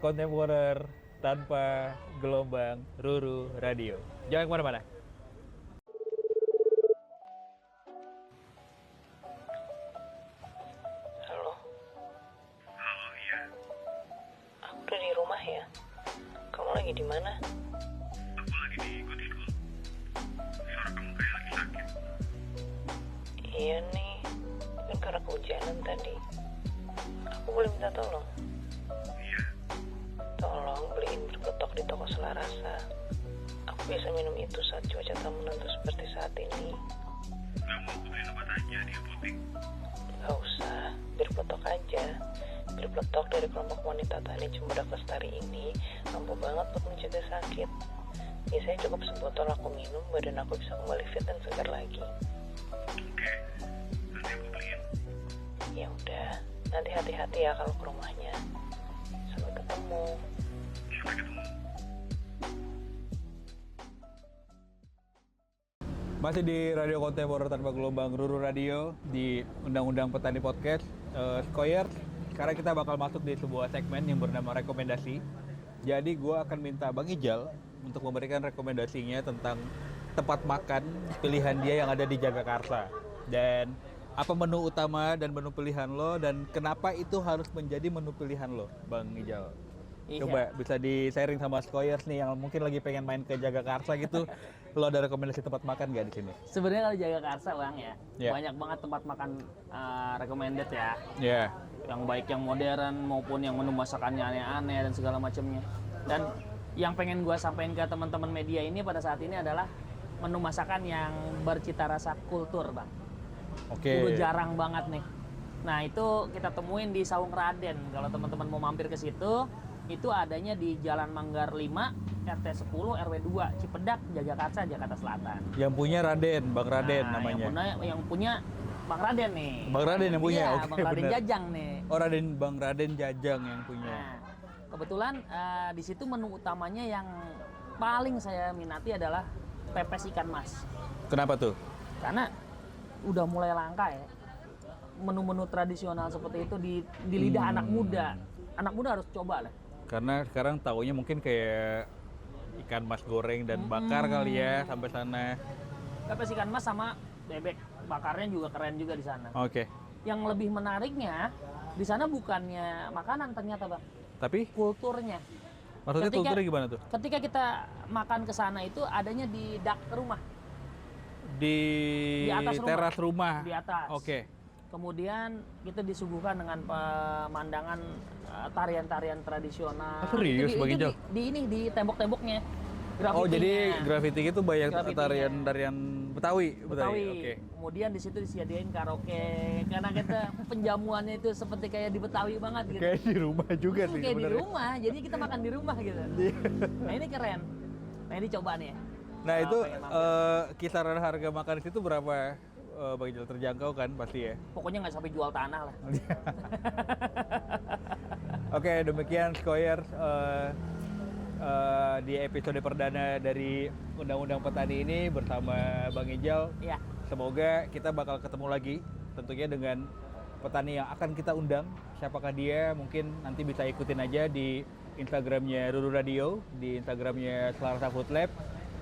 Kontemporer tanpa gelombang Ruru Radio. Jangan kemana-mana. Halo. Halo, iya. Aku udah di rumah ya. Kamu lagi di mana? Aku lagi di Gotikul. Suara kamu kayak lagi sakit. Iya nih. Kan karena kehujanan tadi. Aku boleh minta tolong? Iya. Tolong beliin bir peletok di toko Selarasa. Aku biasa minum itu saat cuaca tak menentu seperti saat ini. Gak mau aku beliin obat aja di apotek. Gak usah, bir peletok aja. Bir peletok dari kelompok wanita tani Cipedak Lestari ini ampuh banget buat mencegah sakit. Biasanya cukup sebotol aku minum, badan aku bisa kembali fit dan segar lagi. Oke. Nanti aku beliin. Ya udah, nanti hati-hati ya kalau ke rumahnya. Sampai ketemu. Sampai ketemu. Masih di Radio Kontemporer tanpa gelombang Ruru Radio di Undang-Undang Petani Podcast. Skoyers, sekarang kita bakal masuk di sebuah segmen yang bernama rekomendasi. Jadi gue akan minta Bang Ijal untuk memberikan rekomendasinya tentang tempat makan pilihan dia yang ada di Jagakarsa. Dan apa menu utama dan menu pilihan lo, dan kenapa itu harus menjadi menu pilihan lo, Bang Ijal? Iya. Coba bisa di-sharing sama Skoyers nih yang mungkin lagi pengen main ke Jagakarsa gitu. Lo ada rekomendasi tempat makan nggak di sini? Sebenarnya kalau Jagakarsa Bang ya, Iya. banyak banget tempat makan recommended ya. Ya. Yang baik yang modern maupun yang menu masakannya aneh-aneh dan segala macamnya. Dan yang pengen gue sampaikan ke teman-teman media ini pada saat ini adalah menu masakan yang bercita rasa kultur, Bang. Oke. Udah jarang banget nih. Nah, itu kita temuin di Saung Raden. Kalau teman-teman mau mampir ke situ, itu adanya di Jalan Manggar 5, RT 10, RW 2, Cipedak, Jagakarsa, Jakarta Selatan. Yang punya Raden, Bang Raden Nah, namanya. Yang punya Bang Raden nih. Bang Raden yang punya, Iya, oke, Bang Raden benar. Jajang nih. Oh, Bang Raden Jajang yang punya. Nah, kebetulan di situ menu utamanya yang paling saya minati adalah pepes ikan mas. Kenapa tuh? Karena udah mulai langka ya. Menu-menu tradisional seperti itu di lidah anak muda. Anak muda harus coba lah. Karena sekarang taunya mungkin kayak ikan mas goreng dan bakar kali ya sampai sana. Pepes ikan mas sama bebek bakarnya juga keren juga di sana. Oke. Yang lebih menariknya di sana bukannya makanan ternyata Bang, Tapi kulturnya. maksudnya Ketika- kulturnya gimana tuh? Ketika kita makan ke sana itu adanya di dak rumah, Di atas rumah. teras rumah. di atas. Oke. Kemudian kita disuguhkan dengan pemandangan tarian-tarian tradisional. Ah, serius, Itu Bang Ijal? di ini di tembok-temboknya. Oh, jadi grafitinya. graffiti itu banyak Grafitinya. tarian-tarian Betawi. Betawi. Oke. Kemudian di situ disediain karaoke karena kita penjamuannya itu seperti kayak di Betawi banget gitu. Kayak di rumah juga sih Kayak di sebenarnya. rumah, jadi kita makan di rumah gitu. Nah ini keren. Nah ini coba nih. Nah, itu pengen mampir. kisaran harga makan di situ berapa? Bang Ijal, terjangkau kan pasti ya. Pokoknya nggak sampai jual tanah lah. Oke, demikian Skoyers di episode perdana dari Undang-Undang Petani ini bersama Bang Ijal. Iya. Semoga kita bakal ketemu lagi tentunya dengan petani yang akan kita undang. Siapakah dia? Mungkin nanti bisa ikutin aja di Instagramnya Ruru Radio, di Instagramnya Selarasa Food Lab.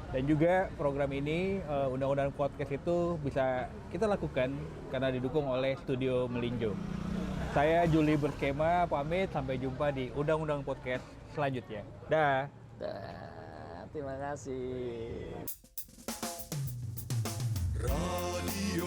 Dan juga program ini, Undang-Undang Podcast itu bisa kita lakukan karena didukung oleh Studio Melinjo. Saya Juli Berskema, pamit. Sampai jumpa di Undang-Undang Podcast selanjutnya. Dah. Terima kasih. Radio